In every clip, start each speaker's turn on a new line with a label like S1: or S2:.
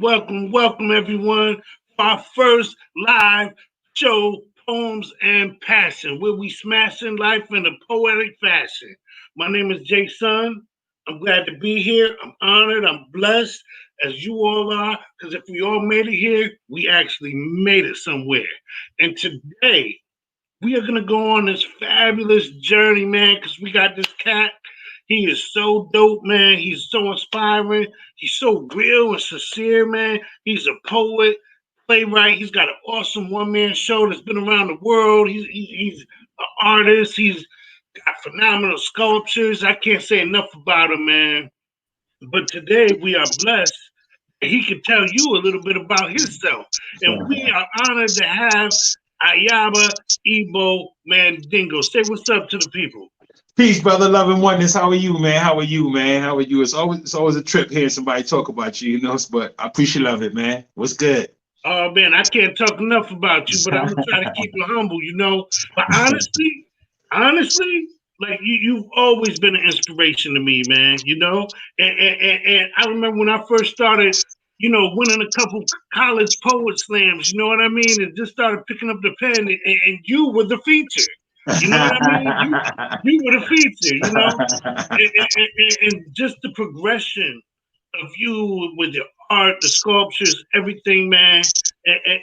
S1: welcome, everyone, for our first live show, Poems and Passion, where we smashing life in a poetic fashion. My name is JaSUN. I'm glad to be here. I'm honored. I'm blessed, as you all are, because if we all made it here, we actually made it somewhere. And today, we are gonna go on this fabulous journey, man, because we got this cat. He is so dope, man. He's so inspiring. He's so real and sincere, man. He's a poet, playwright. He's got an awesome one-man show that's been around the world. He's an artist. He's got phenomenal sculptures. I can't say enough about him, man. But today we are blessed. He can tell you a little bit about himself. And we are honored to have Ayamba Igbo Mandingo. Say what's up to the people.
S2: Peace, brother. Love and oneness. How are you, man? How are you, man? How are you? It's always a trip hearing somebody talk about you, but I appreciate love it, man. What's good?
S1: Oh man, I can't talk enough about you, but I'm gonna try to keep it humble. But honestly, like you've always been an inspiration to me, man. And I remember when I first started, winning a couple college poet slams. You know what I mean? And just started picking up the pen, and you were the feature. You know what I mean? You were the feature. And just the progression of you with your art, the sculptures, everything, man.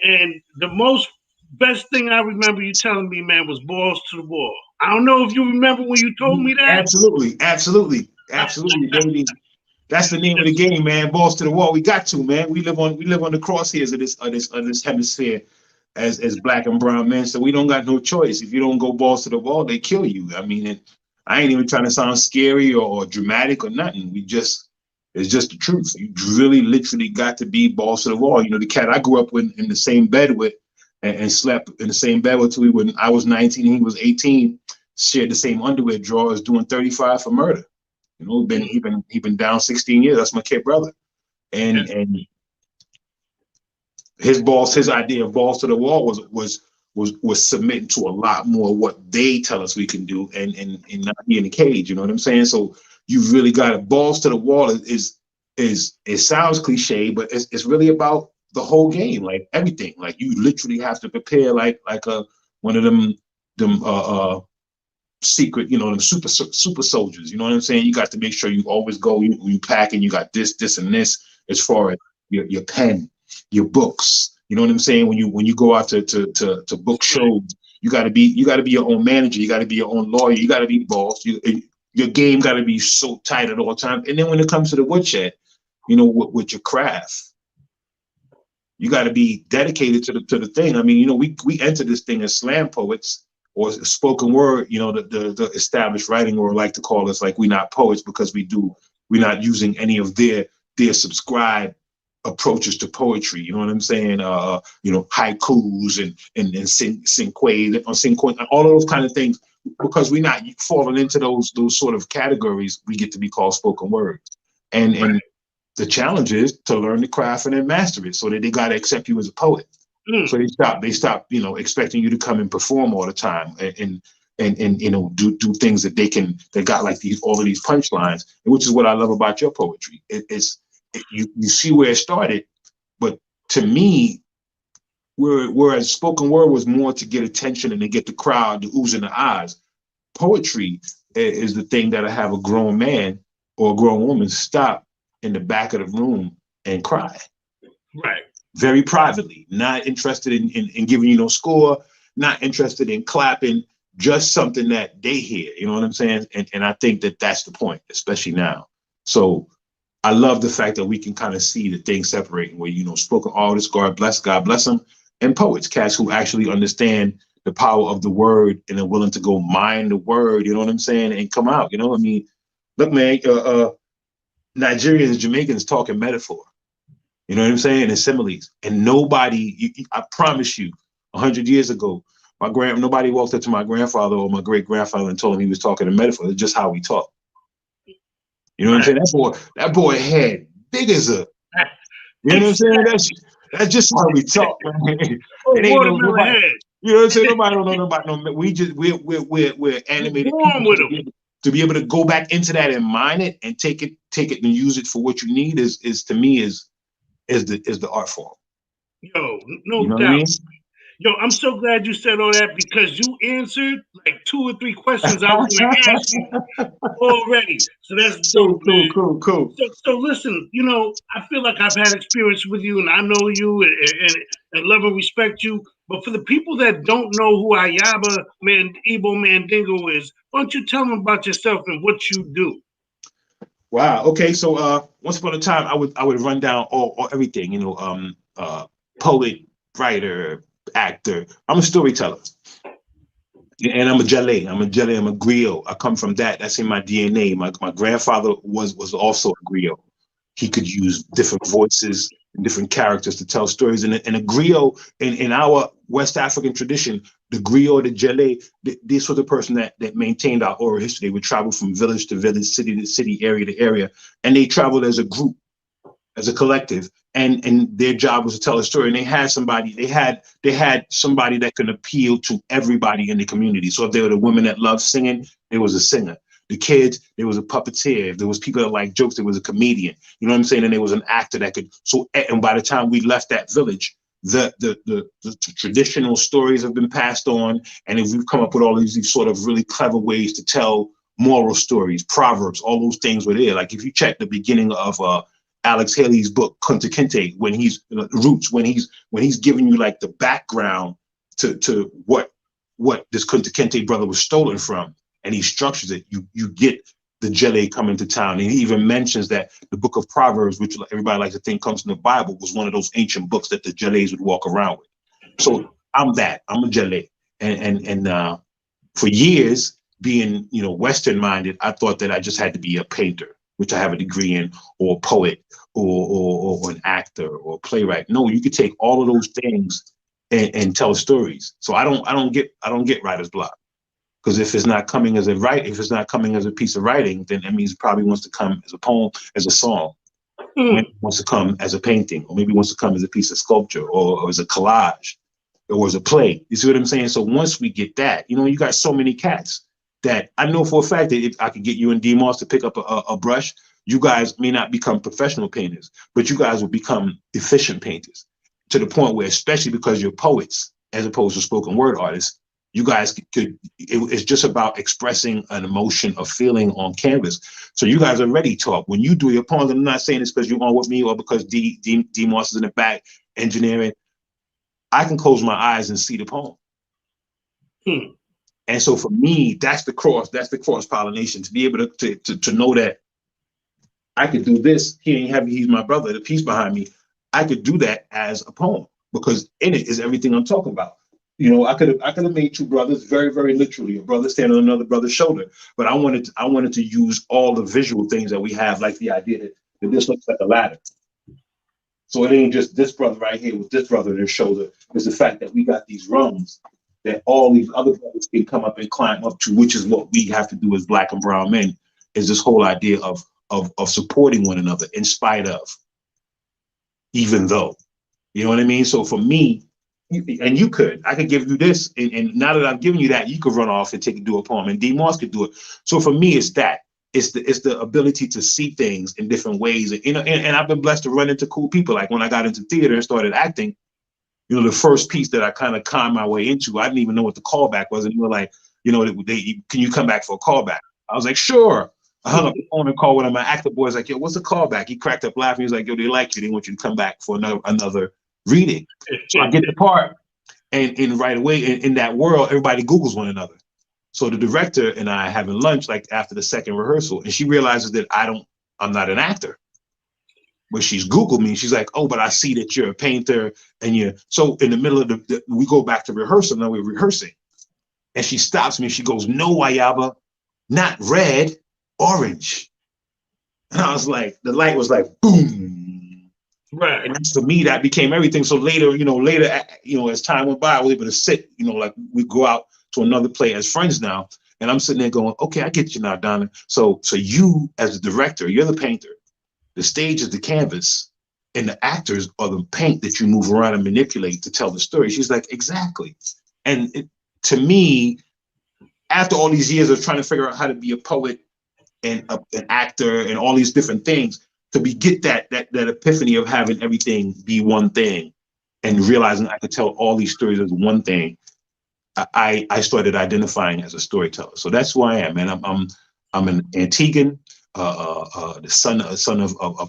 S1: And the most best thing I remember you telling me, man, was balls to the wall. I don't know if you remember when you told me that.
S2: Absolutely, baby. That's the name of the game, man. Balls to the wall. We got to, man. We live on the crosshairs of this hemisphere as black and brown men. So we don't got no choice. If you don't go balls to the wall, they kill you. I mean, I ain't even trying to sound scary or dramatic or nothing. It's just the truth. You really literally got to be balls to the wall. The cat I grew up with in the same bed with and slept in the same bed with till when I was 19 and he was 18, shared the same underwear drawers, doing 35 for murder. He been down 16 years. That's my kid brother. And his idea of balls to the wall was submitting to a lot more of what they tell us we can do and not be in the cage. You know what I'm saying? So you really got it. Balls to the wall is it sounds cliche, but it's really about the whole game, like everything. Like you literally have to prepare like one of them secret, them super soldiers. You know what I'm saying? You got to make sure you always go. You pack and you got this and this as far as your pen, your books. You know what I'm saying? When you go out to book shows, you got to be your own manager. You got to be your own lawyer. You got to be boss. Your game got to be so tight at all times. And then when it comes to the woodshed, with your craft, you got to be dedicated to the thing. I mean, we enter this thing as slam poets or spoken word. The established writing world like to call us like we're not poets because we're not using any of their subscribed approaches to poetry. You know what I'm saying? Haikus and cinquain, all of those kind of things. Because we're not falling into those sort of categories, we get to be called spoken word. And the challenge is to learn the craft and then master it so that they got to accept you as a poet. So they stop, expecting you to come and perform all the time and do things that they got like all of these punchlines, which is what I love about your poetry. You see where it started, but to me, whereas spoken word was more to get attention and to get the crowd, the oohs and the ahs, poetry is the thing that'll have a grown man or a grown woman stop in the back of the room and cry.
S1: Right.
S2: Very privately, not interested in giving you no score, not interested in clapping, just something that they hear. You know what I'm saying? And I think that's the point, especially now. So I love the fact that we can kind of see the things separating where, spoken artists, God bless them, and poets, cats who actually understand the power of the word and are willing to go mine the word, you know what I'm saying, and come out. Look, man, Nigerians and Jamaicans talking metaphor, you know what I'm saying, and similes. And nobody, I promise you, 100 years ago, nobody walked up to my grandfather or my great grandfather and told him he was talking in metaphor. It's just how we talk. You know what I'm saying? That boy head big as a, you know what I'm saying? That's just how we talk, man. It ain't nobody. You know what I'm saying? Nobody don't know about no. We're animated people to be able to go back into that and mine it and take it and use it for what you need is to me is is the art form.
S1: Yo,
S2: You
S1: no
S2: know what I
S1: doubt.
S2: mean?
S1: Yo, I'm so glad you said all that because you answered like 2 or 3 questions I was going to ask you already. So that's
S2: Cool,
S1: dope,
S2: cool,
S1: man.
S2: cool, cool.
S1: So listen, I feel like I've had experience with you and I know you and love and respect you. But for the people that don't know who Ayamba Man Igbo Mandingo is, why don't you tell them about yourself and what you do?
S2: Wow. Okay. So once upon a time I would run down all everything, poet, writer, actor. I'm a storyteller. And I'm a Jale. I'm a Jale. I'm a griot. I come from that. That's in my DNA. My grandfather was also a griot. He could use different voices and different characters to tell stories. And a griot in our West African tradition, the griot, the Jale, this was the person that maintained our oral history. They would travel from village to village, city to city, area to area, and they traveled as a group, as a collective, and their job was to tell a story. And they had somebody that could appeal to everybody in the community. So if there were the women that loved singing, there was a singer. The kids, there was a puppeteer. If there was people that liked jokes, there was a comedian. You know what I'm saying? And there was an actor that could. So, and by the time we left that village, the traditional stories have been passed on, and if we've come up with all these sort of really clever ways to tell moral stories, proverbs, all those things were there. Like if you check the beginning of Alex Haley's book Kunta Kinte, when he's Roots, when he's giving you like the background to what this Kunta Kinte brother was stolen from, and he structures it, you get the Jele coming to town. And he even mentions that the book of Proverbs, which everybody likes to think comes from the Bible, was one of those ancient books that the Jele's would walk around with. So I'm a Jele, and for years being Western minded, I thought that I just had to be a painter, which I have a degree in, or a poet, or an actor, or a playwright. No, you could take all of those things and tell stories. So I don't get writer's block, because if it's not coming as if it's not coming as a piece of writing, then that means it probably wants to come as a poem, as a song. Maybe it wants to come as a painting, or maybe it wants to come as a piece of sculpture, or as a collage, or as a play. You see what I'm saying? So once we get that, you got so many cats that I know for a fact that if I could get you and D Moss to pick up a brush, you guys may not become professional painters, but you guys will become efficient painters, to the point where, especially because you're poets as opposed to spoken word artists, you guys it's just about expressing an emotion, a feeling on canvas. So you guys are ready to talk. When you do your poems, I'm not saying this because you're on with me or because D Moss is in the back engineering. I can close my eyes and see the poem. And so for me, that's the cross pollination, to be able to know that I could do this. He's my brother, the piece behind me. I could do that as a poem, because in it is everything I'm talking about. I could have made two brothers, very, very literally, a brother standing on another brother's shoulder. But I wanted to use all the visual things that we have, like the idea that this looks like a ladder. So it ain't just this brother right here with this brother on their shoulder. It's the fact that we got these rungs that all these other brothers can come up and climb up to, which is what we have to do as Black and brown men, is this whole idea of supporting one another in spite of, even though. You know what I mean? So for me, and I could give you this, and now that I've given you that, you could run off and do a poem, and D Moss could do it. So for me, it's that. It's the ability to see things in different ways. And I've been blessed to run into cool people. Like when I got into theater and started acting, the first piece that I kind of conned my way into, I didn't even know what the callback was. And you were like, can you come back for a callback? I was like, sure. I hung up the phone and called one of my actor boys, like, yo, what's the callback? He cracked up laughing. He was like, yo, they like you. They want you to come back for another reading. So I get the part, and right away in that world, everybody Googles one another. So the director and I having lunch, like after the second rehearsal, and she realizes that I'm not an actor. But she's Googled me. She's like, oh, but I see that you're a painter, and so in the middle of we go back to rehearsal. Now we're rehearsing, and she stops me. She goes, no, Ayamba, not red, orange. And I was like, the light was like, boom.
S1: Right.
S2: And for me, that became everything. So later, as time went by, I was able to sit, like we go out to another play as friends now. And I'm sitting there going, okay, I get you now, Donna. So you, as a director, you're the painter. The stage is the canvas, and the actors are the paint that you move around and manipulate to tell the story. She's like, exactly. And to me, after all these years of trying to figure out how to be a poet and an actor and all these different things, get that epiphany of having everything be one thing and realizing I could tell all these stories as one thing, I started identifying as a storyteller. So that's who I am, man. I'm an Antiguan, the son of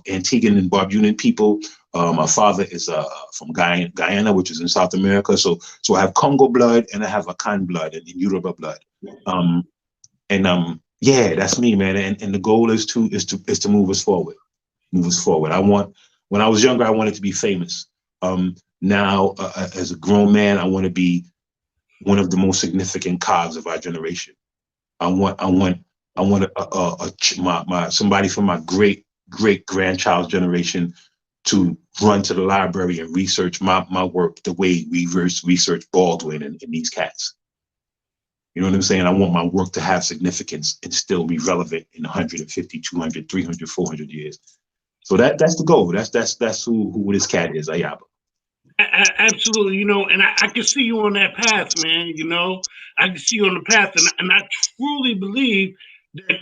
S2: Antiguan and Barbudan people. My father is from Guyana, which is in South America. So I have Congo blood and I have Akan blood and Yoruba blood. Yeah, that's me, man. And the goal is to move us forward. Move us forward. When I was younger, I wanted to be famous. Now, as a grown man, I want to be one of the most significant cogs of our generation. I want somebody from my great grandchild's generation to run to the library and research my work the way we research Baldwin and these cats. You know what I'm saying? I want my work to have significance and still be relevant in 150, 200, 300, 400 years. So that's the goal. That's who this cat is, Ayamba.
S1: Absolutely, and I can see you on that path, man. I can see you on the path, and I truly believe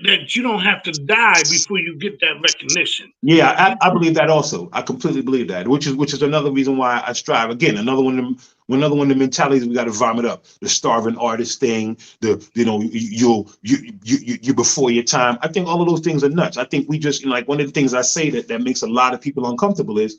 S1: that you don't have to die before you get that recognition.
S2: Yeah, I believe that also. I completely believe that, which is another reason why I strive. Again, another one of the mentalities we got to vomit up. The starving artist thing, you before your time. I think all of those things are nuts. I think we just, like, one of the things I say that makes a lot of people uncomfortable is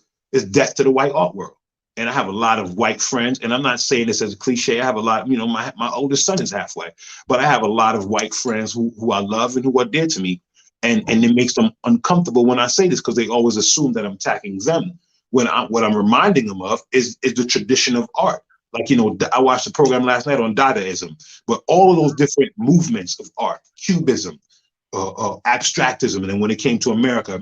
S2: death to the white art world. And I have a lot of white friends, and I'm not saying this as a cliche. I have a lot, my oldest son is halfway, but I have a lot of white friends who I love and who are dear to me. And it makes them uncomfortable when I say this, because they always assume that I'm attacking them. What I'm reminding them of is the tradition of art. Like, I watched the program last night on Dadaism, but all of those different movements of art, Cubism, abstractism, and then when it came to America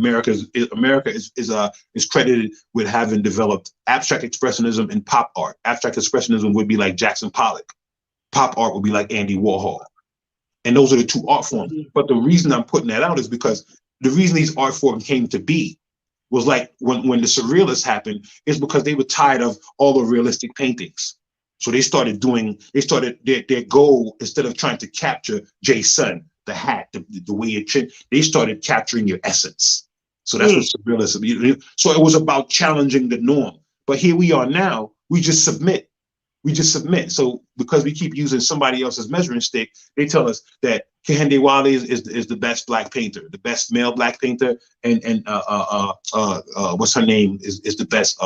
S2: is credited with having developed abstract expressionism and pop art. Abstract expressionism would be like Jackson Pollock. Pop art would be like Andy Warhol. And those are the two art forms. But the reason I'm putting that out is because the reason these art forms came to be was like when the Surrealists happened, is because they were tired of all the realistic paintings. So they started their goal, instead of trying to capture JaSUN, the hat, the way it changed, they started capturing your essence. So that's what Surrealism. So it was about challenging the norm. But here we are now, we just submit. So because we keep using somebody else's measuring stick, they tell us that Kehinde Wiley is the best black painter, the best male black painter, and what's her name is the best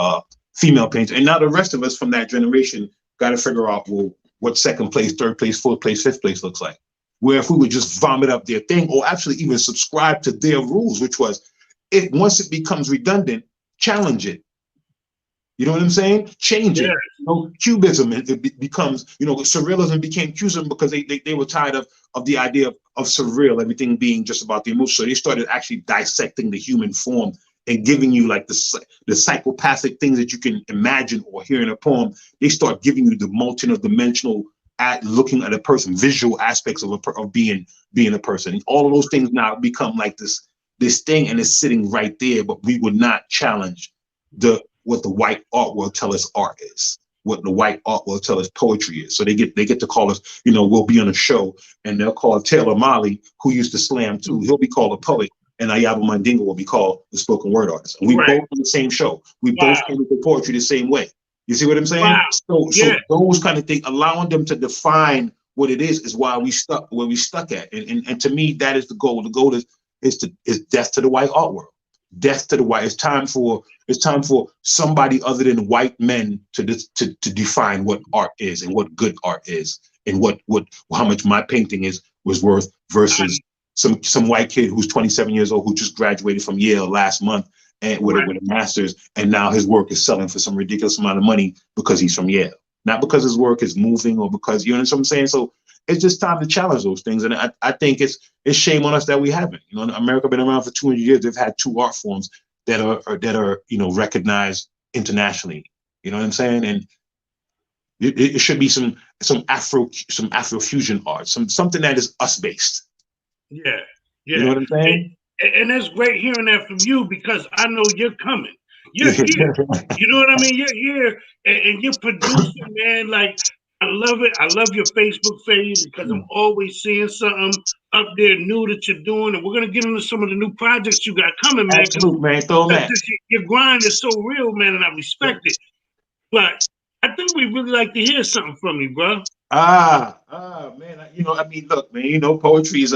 S2: female painter. And now the rest of us from that generation got to figure out, well, what second place, third place, fourth place, fifth place looks like. Where if we would just vomit up their thing, or actually even subscribe to their rules, which was, once it becomes redundant, challenge it. You know what I'm saying? Change it. Cubism, it becomes, Surrealism became Cubism because they were tired of the idea of surreal, everything being just about the emotion. So they started actually dissecting the human form and giving you like the psychopathic things that you can imagine or hear in a poem. They start giving you the multidimensional looking at a person, visual aspects of being a person. And all of those things now become like this thing, and it's sitting right there, but we would not challenge what the white art will tell us art is, what the white art will tell us poetry is. So they get to call us, we'll be on a show and they'll call Taylor Mali, who used to slam too, he'll be called a poet, and Ayamba Mandingo will be called the spoken word artist. And we both on the same show. We both came with the poetry the same way. You see what I'm saying? Wow. So those kind of things, allowing them to define what it is why we stuck where we stuck at. And to me, that is the goal. The goal is death to the white art world. Death to the white. It's time for somebody other than white men to define what art is and what good art is, and how much my painting was worth versus some white kid who's 27 years old who just graduated from Yale last month and with a master's, and now his work is selling for some ridiculous amount of money because he's from Yale, not because his work is moving or because, you know what I'm saying? So it's just time to challenge those things. And I think it's shame on us that we haven't. America been around for 200 years. They've had two art forms that are recognized internationally. You know what I'm saying? And it should be some Afrofusion art, something that is us based.
S1: Yeah.
S2: You know what I'm saying?
S1: And it's great hearing that from you, because I know you're coming. You're here. You know what I mean? You're here and you're producing, man. Like, I love it. I love your Facebook page because I'm always seeing something up there new that you're doing, and we're gonna get into some of the new projects you got coming, man.
S2: Absolutely, man. Throw that.
S1: Your grind is so real, man, and I respect it. But I think we really like to hear something from you, bro.
S2: Man. You know, I mean, look, man. You know, poetry is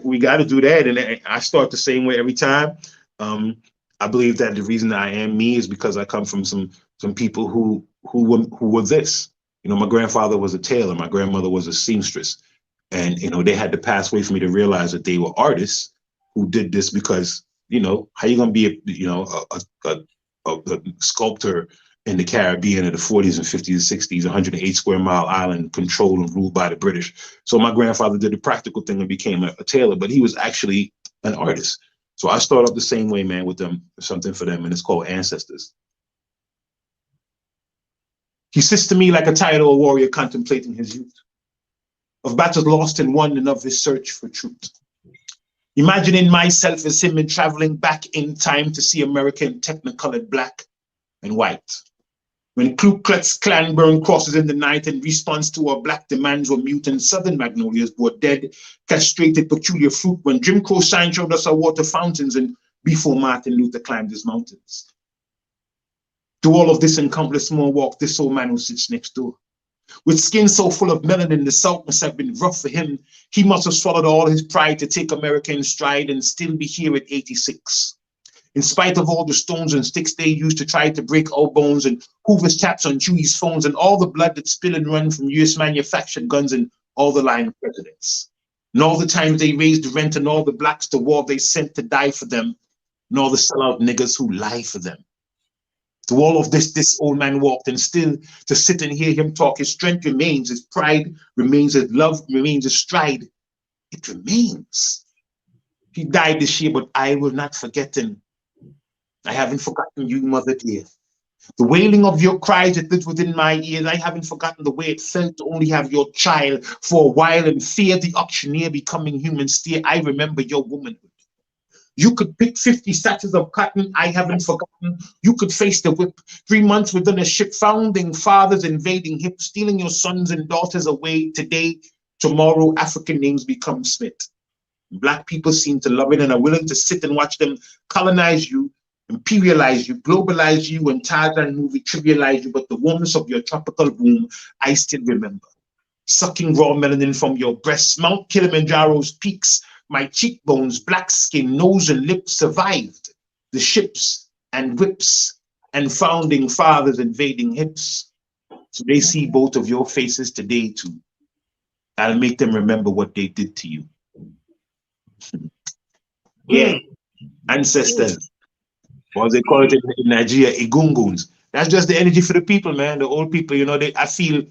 S2: we got to do that, and I start the same way every time. I believe that the reason I am me is because I come from some people who were this. You know, my grandfather was a tailor, my grandmother was a seamstress, and you know they had to pass away for me to realize that they were artists who did this because you know how you gonna be a sculptor in the Caribbean in the 40s and 50s and 60s, 108 square mile island controlled and ruled by the British. So my grandfather did the practical thing and became a tailor, but he was actually an artist. So I start off the same way, man, with them, something for them, and it's called Ancestors. He sits to me like a tired-old warrior contemplating his youth, of battles lost and won and of his search for truth. Imagining myself as him and traveling back in time to see America in technicolored black and white. When Ku Klux Klan burned crosses in the night in response to our black demands were mute and southern magnolias bore dead, castrated peculiar fruit when Jim Crow sign showed us our water fountains and before Martin Luther climbed his mountains. Through all of this and countless more walk, this old man who sits next door. With skin so full of melanin, the South must have been rough for him. He must have swallowed all his pride to take America in stride and still be here at 86. In spite of all the stones and sticks they used to try to break our bones and Hoover's taps on Dewey's phones and all the blood that spill and run from US manufactured guns and all the lying presidents. And all the times they raised the rent and all the blacks to war they sent to die for them and all the sellout niggas who lie for them. Through all of this old man walked, and still to sit and hear him talk, his strength remains, his pride remains, his love remains, his stride, it remains. He died this year, but I will not forget him. I haven't forgotten you, mother dear. The wailing of your cries that lives within my ears, I haven't forgotten the way it felt to only have your child for a while and fear the auctioneer becoming human steer. I remember your womanhood. You could pick 50 sachets of cotton, I haven't forgotten. You could face the whip. 3 months within a ship, founding fathers invading hip, stealing your sons and daughters away. Today, tomorrow, African names become Smith. Black people seem to love it and are willing to sit and watch them colonize you, imperialize you, globalize you, and Tarzan movie trivialize you, but the warmness of your tropical womb, I still remember. Sucking raw melanin from your breasts, Mount Kilimanjaro's peaks, my cheekbones, black skin, nose and lips survived the ships and whips and founding fathers invading hips. So they see both of your faces today too. I'll make them remember what they did to you. Yeah, ancestors. What they call it in Nigeria, Egunguns. That's just the energy for the people, man. The old people, you know, I feel,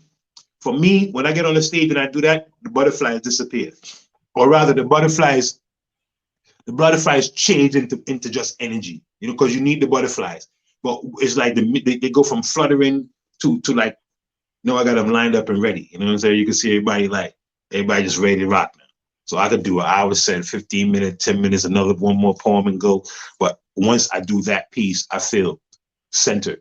S2: for me, when I get on the stage and I do that, the butterflies disappear. Or rather, the butterflies change into just energy, you know, because you need the butterflies. But it's like they go from fluttering to like, no, I got them lined up and ready. You know what I'm saying? You can see everybody just ready to rock now. So I could do an hour set, 15 minutes, 10 minutes, one more poem and go. But once I do that piece, I feel centered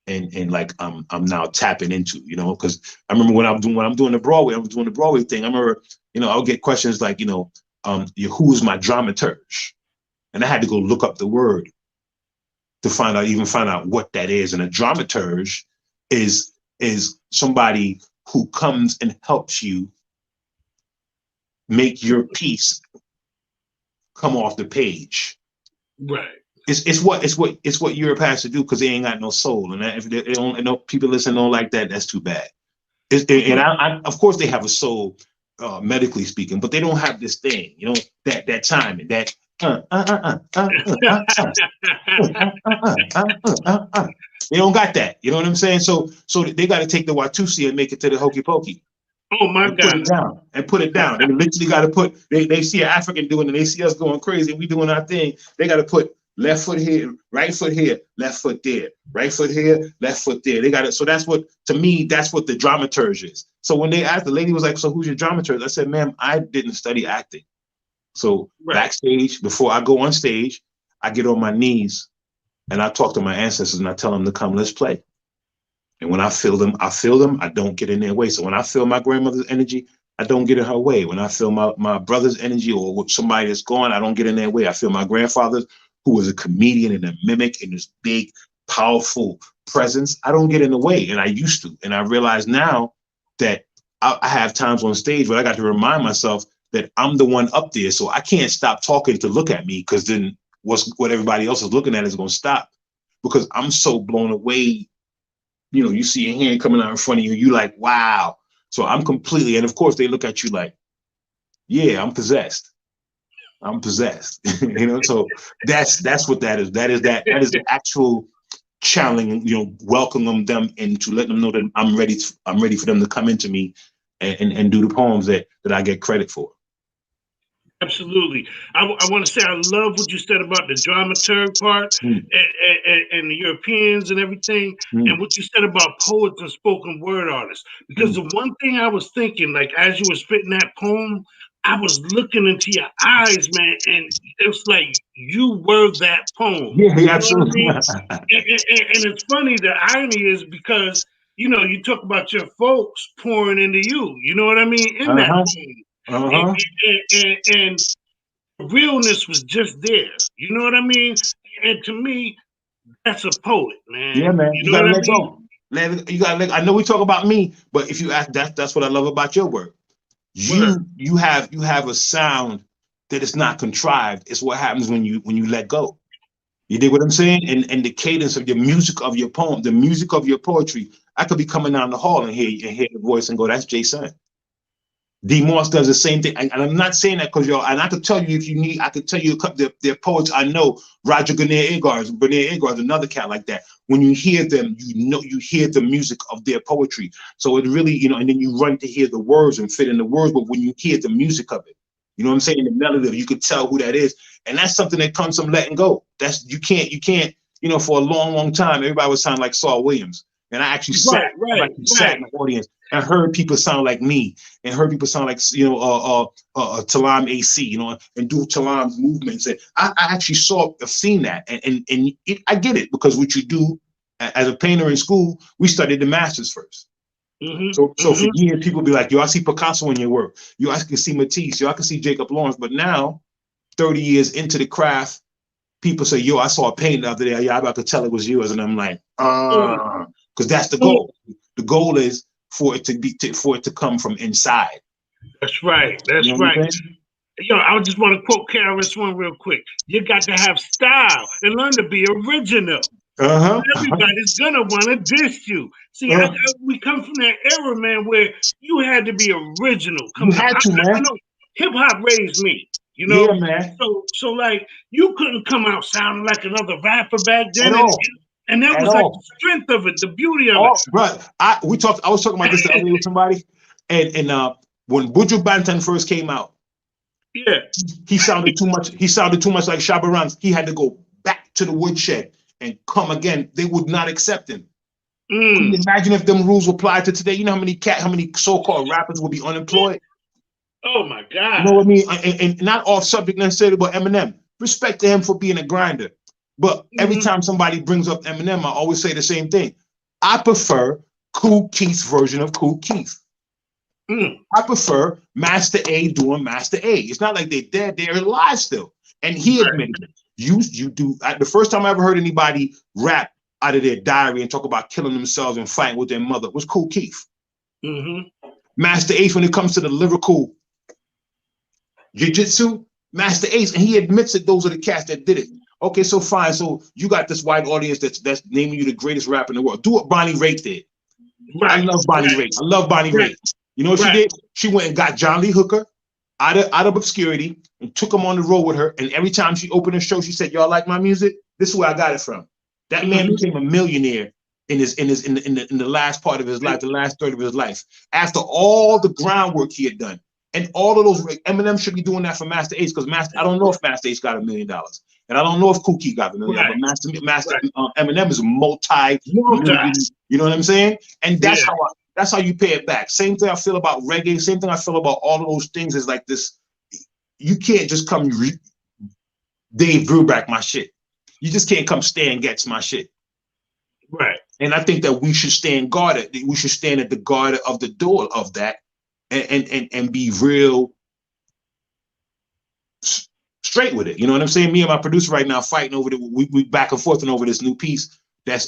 S2: and like I'm now tapping into, you know, because I remember when I'm doing the Broadway thing, I remember, you know, I'll get questions like, you know, who's my dramaturge? And I had to go look up the word to find out what that is. And a dramaturge is somebody who comes and helps you make your piece come off the page.
S1: Right.
S2: It's what Europe has to do because they ain't got no soul, and if they don't, people listen don't like that. That's too bad. I of course they have a soul, medically speaking, but they don't have this thing, you know, that time and that. They don't got that. You know what I'm saying? So they got to take the Watusi and make it to the hokey pokey.
S1: Oh my God!
S2: Put it down. They literally got to put. They see an African doing it. They see us going crazy. We doing our thing. They got to put left foot here, right foot here, left foot there, right foot here, left foot there. They got it. So that's what, to me, that's what the dramaturge is. So when they asked, the lady was like, "So who's your dramaturge?" I said, "Ma'am, I didn't study acting. So backstage, before I go on stage, I get on my knees and I talk to my ancestors and I tell them to come, let's play. And when I feel them, I don't get in their way. So when I feel my grandmother's energy, I don't get in her way. When I feel my brother's energy or with somebody that's gone, I don't get in their way. I feel my grandfather, who was a comedian and a mimic and this big, powerful presence, I don't get in the way, and I used to. And I realize now that I have times on stage where I got to remind myself that I'm the one up there, so I can't stop talking to look at me, because then what everybody else is looking at is going to stop, because I'm so blown away. You know, you see a hand coming out in front of you, you like, wow. So I'm completely, and of course they look at you like, yeah, I'm possessed. I'm possessed. You know, so that's what that is. That is the actual channeling, you know, welcoming them and to let them know that I'm ready for them to come into me and do the poems that I get credit for.
S1: Absolutely. I want to say I love what you said about the dramaturg part and the Europeans and everything, and what you said about poets and spoken word artists. Because the one thing I was thinking, like as you were spitting that poem, I was looking into your eyes, man, and it's like you were that poem.
S2: Yeah,
S1: You know
S2: absolutely.
S1: what I mean? And it's funny, the irony is because, you know, you talk about your folks pouring into you. You know what I mean? In that poem. And realness was just there. You know what I mean? And to me, that's a poet,
S2: Yeah,
S1: man.
S2: man.
S1: You
S2: You
S1: know
S2: gotta
S1: what I
S2: let
S1: mean?
S2: go. You gotta let. I know we talk about me, but if you ask, that's what I love about your work.
S1: Word.
S2: You have a sound that is not contrived. It's what happens when you let go. You dig what I'm saying? And the cadence of your music of your poem, the music of your poetry. I could be coming down the hall and hear the voice and go, "That's JaSUN." D Moss does the same thing, and I'm not saying that because y'all. And I could tell you if you need, I could tell you a couple. They're poets I know. Roger Bernier Egars, another cat like that. When you hear them, you know you hear the music of their poetry. So it really, you know, and then you run to hear the words and fit in the words. But when you hear the music of it, you know what I'm saying, the melody, you could tell who that is, and that's something that comes from letting go. That's you can't. You know, for a long time, everybody would sound like Saul Williams, and I actually sat in the audience and heard people sound like me, and heard people sound like, you know, Talam AC, you know, and do Talam's movements. And I actually seen that, and I get it, because what you do as a painter in school, we studied the masters first. So for years, people be like, yo, I see Picasso in your work. Yo, I can see Matisse. Yo, I can see Jacob Lawrence. But now, 30 years into the craft, people say, yo, I saw a painting the other day. Yeah, I could tell it was yours. And I'm like, because that's the goal. The goal is for it to come from inside.
S1: That's right. That's right. Yo, I just want to quote KRS-One real quick. You got to have style and learn to be original. Everybody's gonna want to diss you. See, we come from that era, man, where you had to be original.
S2: You had to, man.
S1: I know hip hop raised me. You know,
S2: yeah, man.
S1: So like you couldn't come out sounding like another rapper back then, and that
S2: At
S1: was
S2: all.
S1: like the strength of it, the beauty of it.
S2: Bro, I was talking about this the other day with somebody, and when Buju Banton first came out,
S1: yeah,
S2: he sounded too much. He sounded too much like Shabba Ranks. He had to go back to the woodshed and come again. They would not accept him. Can you imagine if them rules applied to today? You know how many so-called rappers would be unemployed?
S1: Oh my God!
S2: You know what I mean? And not off subject necessarily, but Eminem. Respect to him for being a grinder. But every time somebody brings up Eminem, I always say the same thing. I prefer Kool Keith's version of Kool Keith. I prefer Master A doing Master A. It's not like they're dead; they're alive still. And he admitted it. You do. The first time I ever heard anybody rap out of their diary and talk about killing themselves and fighting with their mother was Kool Keith. Master Ace, when it comes to the lyrical jiu-jitsu, Master Ace, and he admits that those are the cats that did it. Okay, so fine. So you got this white audience that's naming you the greatest rapper in the world. Do what Bonnie Raitt did. I love Bonnie Raitt. I love Bonnie Raitt. You know what she did? She went and got John Lee Hooker out of obscurity and took him on the road with her. And every time she opened her show, she said, "Y'all like my music? This is where I got it from." That man became a millionaire in the last part of his life, the last third of his life, after all the groundwork he had done. And all of those, Eminem should be doing that for Master Ace, because I don't know if Master Ace got $1 million. And I don't know if Kool Keith got $1 million, but Master Eminem is multi. You know what I'm saying? And that's how you pay it back. Same thing I feel about reggae. Same thing I feel about all of those things is like this. You can't just come Dave Brubeck my shit. You just can't come Stan Getz my shit.
S1: Right.
S2: And I think that we should stand guarded. We should stand at the guard of the door of that and be real straight with it. You know what I'm saying? Me and my producer right now fighting over we back and forth and over this new piece that's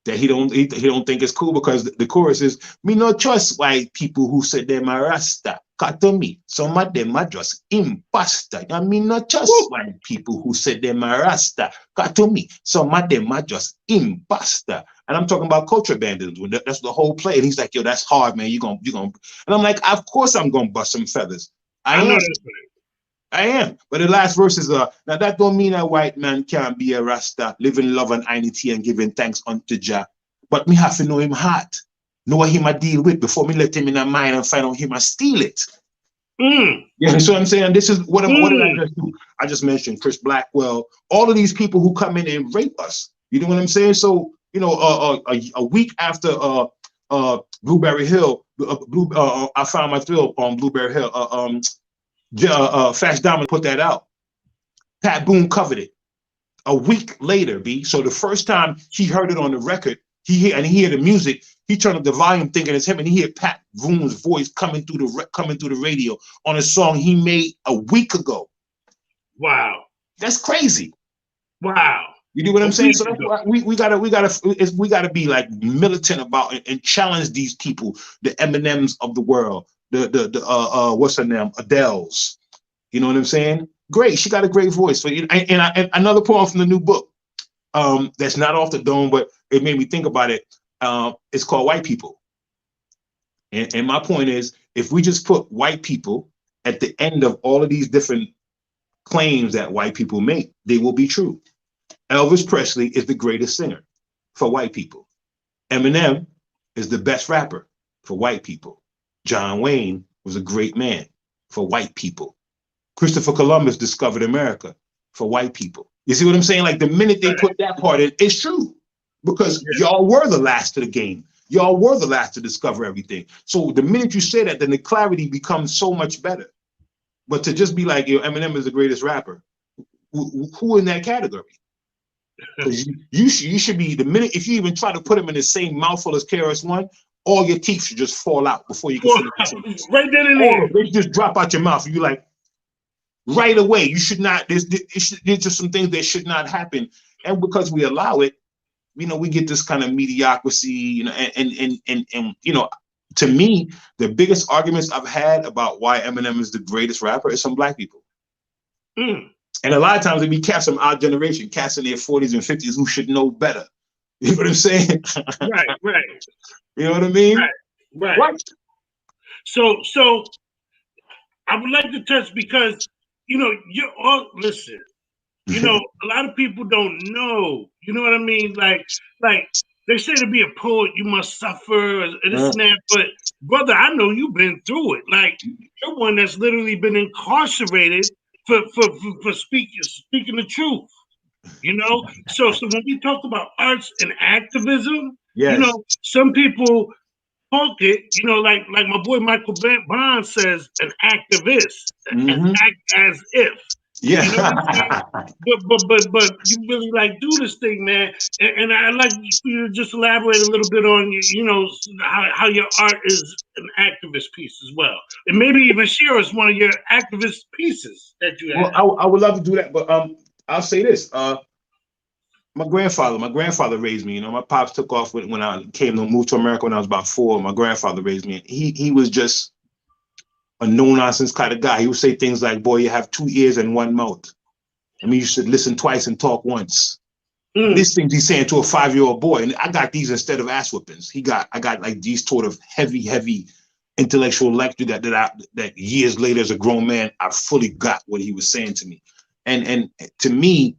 S2: that he don't think is cool, because the chorus is, me no trust white people who say them a rasta. Cut to me, some of them are just imposter. I mean, not trust white people who say them a rasta. Cut to me, some of them are just imposter. And I'm talking about culture vandalism. That's the whole play. And he's like, yo, that's hard, man. You gonna. And I'm like, of course I'm gonna bust some feathers. I am. But the last verse is now that don't mean a white man can't be a rasta, living love and unity and giving thanks unto Jah. But me have to know him heart, know what him I deal with before me let him in a mind and find out him I steal it. Yeah, so I'm saying this is what did I just do? I just mentioned Chris Blackwell, all of these people who come in and rape us. You know what I'm saying? So a week after Blueberry Hill, I found my thrill on Blueberry Hill. Fast Diamond put that out. Pat Boone covered it. A week later, B. So the first time he heard it on the record, he heard the music. He turned up the volume, thinking it's him, and he heard Pat Boone's voice coming through the radio on a song he made a week ago.
S1: Wow,
S2: that's crazy.
S1: Wow,
S2: you know what I'm saying? So that's why we gotta be like militant about it and challenge these people, the Eminems of the world. The what's her name, Adele's, you know what I'm saying? Great, she got a great voice. So and another poem from the new book, that's not off the dome, but it made me think about it. It's called White People, and my point is, if we just put white people at the end of all of these different claims that white people make, they will be true. Elvis Presley is the greatest singer for white people. Eminem is the best rapper for white people. John Wayne was a great man for white people. Christopher Columbus discovered America for white people. You see what I'm saying? Like the minute they put that part in, it's true. Because y'all were the last to the game. Y'all were the last to discover everything. So the minute you say that, then the clarity becomes so much better. But to just be like, yo, Eminem is the greatest rapper, who in that category? You should be, the minute, if you even try to put him in the same mouthful as KRS-One, all your teeth should just fall out before you can finish the sentence.
S1: Right then and there.
S2: They just drop out your mouth. You like, right away. You should not, there's just some things that should not happen. And because we allow it, we get this kind of mediocrity, and to me, the biggest arguments I've had about why Eminem is the greatest rapper is some black people. And a lot of times it be cats from our generation, cats in their 40s and 50s who should know better. You know what I'm saying?
S1: Right.
S2: You know what I mean?
S1: Right. So I would like to touch, because you're all, listen, a lot of people don't know. You know what I mean? Like they say to be a poet, you must suffer and this and that. But brother, I know you've been through it. Like you're one that's literally been incarcerated for speaking the truth. So when we talk about arts and activism, some people talk it, like my boy Michael Bond says, an activist, act as if.
S2: Yeah.
S1: But you really do this thing, man. And I'd like you to just elaborate a little bit on how your art is an activist piece as well. And maybe even share us one of your activist pieces that you have.
S2: Well, I would love to do that, but I'll say this. My grandfather raised me. My pops took off when I moved to America when I was about 4. My grandfather raised me. He was just a no-nonsense kind of guy. He would say things like, boy, you have 2 ears and 1 mouth. I mean, you should listen twice and talk once. These things he's saying to a 5-year-old boy. And I got these instead of ass whippings. I got like these sort of heavy intellectual lecture that years later as a grown man, I fully got what he was saying to me. And to me,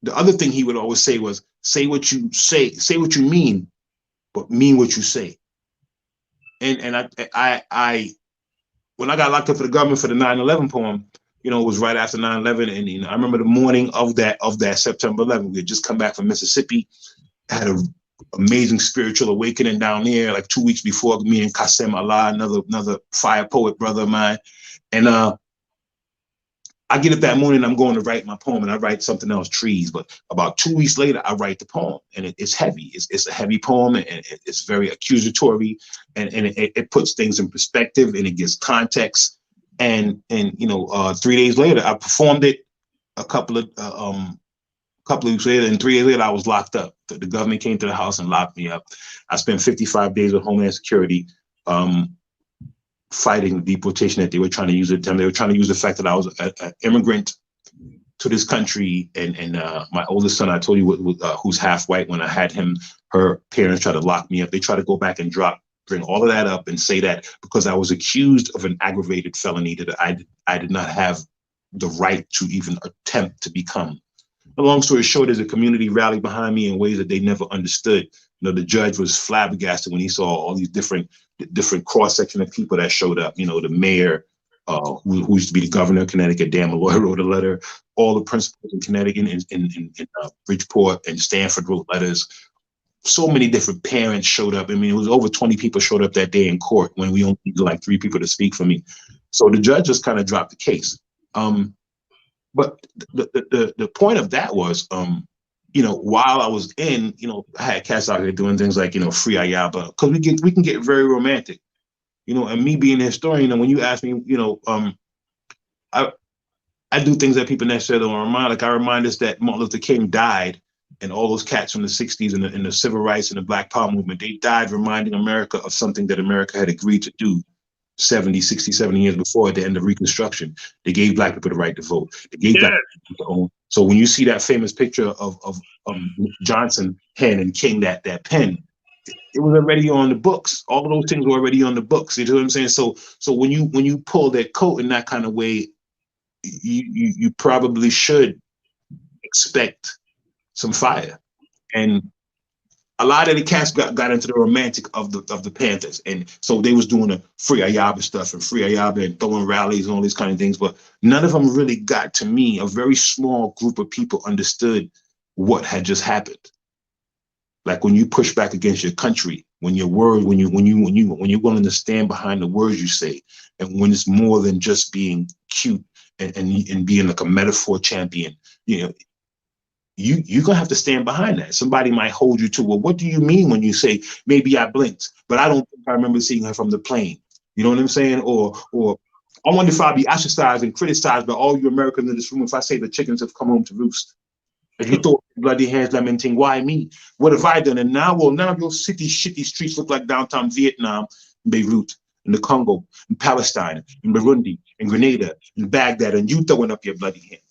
S2: the other thing he would always say was, say what you you mean, but mean what you say. And I when I got locked up for the government for the 9/11 poem, it was right after 9/11, and I remember the morning of that September 11th. We had just come back from Mississippi, had an amazing spiritual awakening down there, like 2 weeks before. Me and Qasem Allah, another fire poet brother of mine, and I get up that morning, I'm going to write my poem, and I write something else, trees. But about 2 weeks later, I write the poem, and it's heavy. It's a heavy poem, and it's very accusatory, and it puts things in perspective, and it gives context. And 3 days later, I performed it. A couple of weeks later, and 3 days later, I was locked up. The government came to the house and locked me up. I spent 55 days with Homeland Security. Fighting the deportation that they were trying to use at the time. They were trying to use the fact that I was an immigrant to this country, and my oldest son, I told you, who's half white. When I had him, her parents tried to lock me up. They tried to go back and bring all of that up and say that because I was accused of an aggravated felony that I did not have the right to even attempt to become. The long story short is the community rallied behind me in ways that they never understood. The judge was flabbergasted when he saw all these different cross-section of people that showed up. The mayor, who used to be the governor of Connecticut, Dan Malloy, wrote a letter. All the principals in Connecticut, in Bridgeport and Stanford wrote letters. So many different parents showed up. I mean, it was over 20 people showed up that day in court when we only needed like 3 people to speak for me. So the judge just kind of dropped the case. But the point of that was, while I was in, I had cats out here doing things like, free Ayamba, because we can get very romantic, and me being a historian, and when you ask me, I do things that people necessarily don't remind. Like I remind us that Martin Luther King died, and all those cats from the 60s and the civil rights and the Black Power movement, they died reminding America of something that America had agreed to do 70, 60, 70 years before at the end of Reconstruction. They gave Black people the right to vote. They gave Black people to own. So when you see that famous picture of Johnson, Penn, and King, that pen, it was already on the books. All of those things were already on the books. You know what I'm saying? So when you pull that coat in that kind of way, you probably should expect some fire. And a lot of the cats got into the romantic of the Panthers, and so they was doing the free Ayamba stuff and free Ayamba and throwing rallies and all these kind of things, but none of them really got to me. A very small group of people understood what had just happened. Like when you push back against your country, when you're willing to stand behind the words you say, and when it's more than just being cute and being like a metaphor champion, you're going to have to stand behind that. Somebody might hold you to, well, what do you mean when you say, maybe I blinked, but I don't think I remember seeing her from the plane. You know what I'm saying? Or I wonder if I'll be ostracized and criticized by all you Americans in this room if I say the chickens have come home to roost. If you throw bloody hands lamenting, why me? What have I done? And now your shitty streets look like downtown Vietnam, Beirut, in the Congo, in Palestine, in Burundi, in Grenada, in Baghdad, and you throwing up your bloody hands.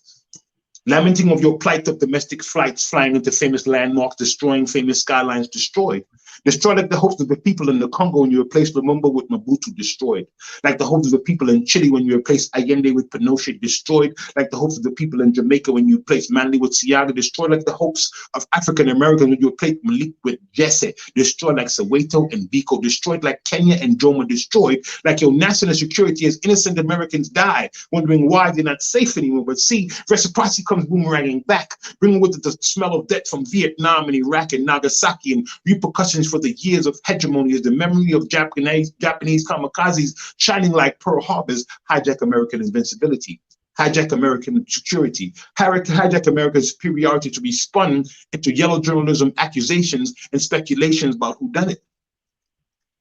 S2: Lamenting of your plight of domestic flights flying into famous landmarks, destroying famous skylines, destroyed like the hopes of the people in the Congo when you replaced Lumumba with Mobutu, destroyed. Like the hopes of the people in Chile when you replaced Allende with Pinochet, destroyed. Like the hopes of the people in Jamaica when you replaced Manley with Seaga, destroyed. Like the hopes of African Americans when you replaced Malik with Jesse, destroyed. Like Soweto and Biko, destroyed. Like Kenya and Joma, destroyed. Like your national security as innocent Americans die, wondering why they're not safe anymore. But see, reciprocity comes boomeranging back, bringing with it the smell of death from Vietnam and Iraq and Nagasaki, and repercussions for the years of hegemony as the memory of Japanese kamikazes shining like Pearl Harbors hijack American invincibility, hijack American security, hijack American superiority to be spun into yellow journalism accusations and speculations about who done it.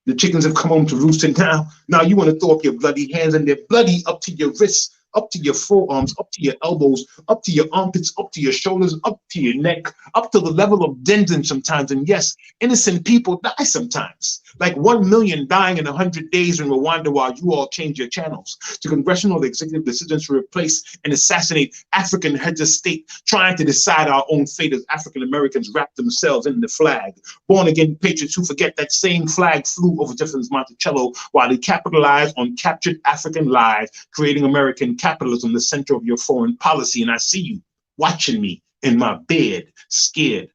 S2: The chickens have come home to roost, and now you want to throw up your bloody hands, and they're bloody up to your wrists, up to your forearms, up to your elbows, up to your armpits, up to your shoulders, up to your neck, up to the level of dendon sometimes. And yes, innocent people die sometimes. Like 1 million dying in 100 days in Rwanda while you all change your channels to congressional executive decisions to replace and assassinate African heads of state, trying to decide our own fate as African Americans wrap themselves in the flag. Born again patriots who forget that same flag flew over Jefferson's Monticello while they capitalized on captured African lives, creating American capitalism the center of your foreign policy. And I see you watching me in my bed, scared.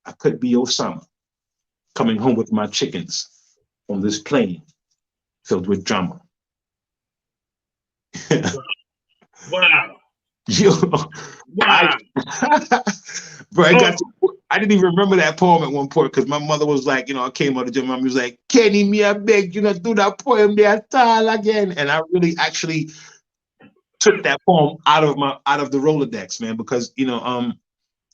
S2: I could be Osama, coming home with my chickens on this plane filled with drama.
S1: Wow.
S2: Yo,
S1: wow.
S2: Bro, I didn't even remember that poem at one point because my mother was like, I came out of the gym, mom was like, Kenny, me, I beg you not do that poem there at all again. And I really actually took that poem out of the Rolodex, man, because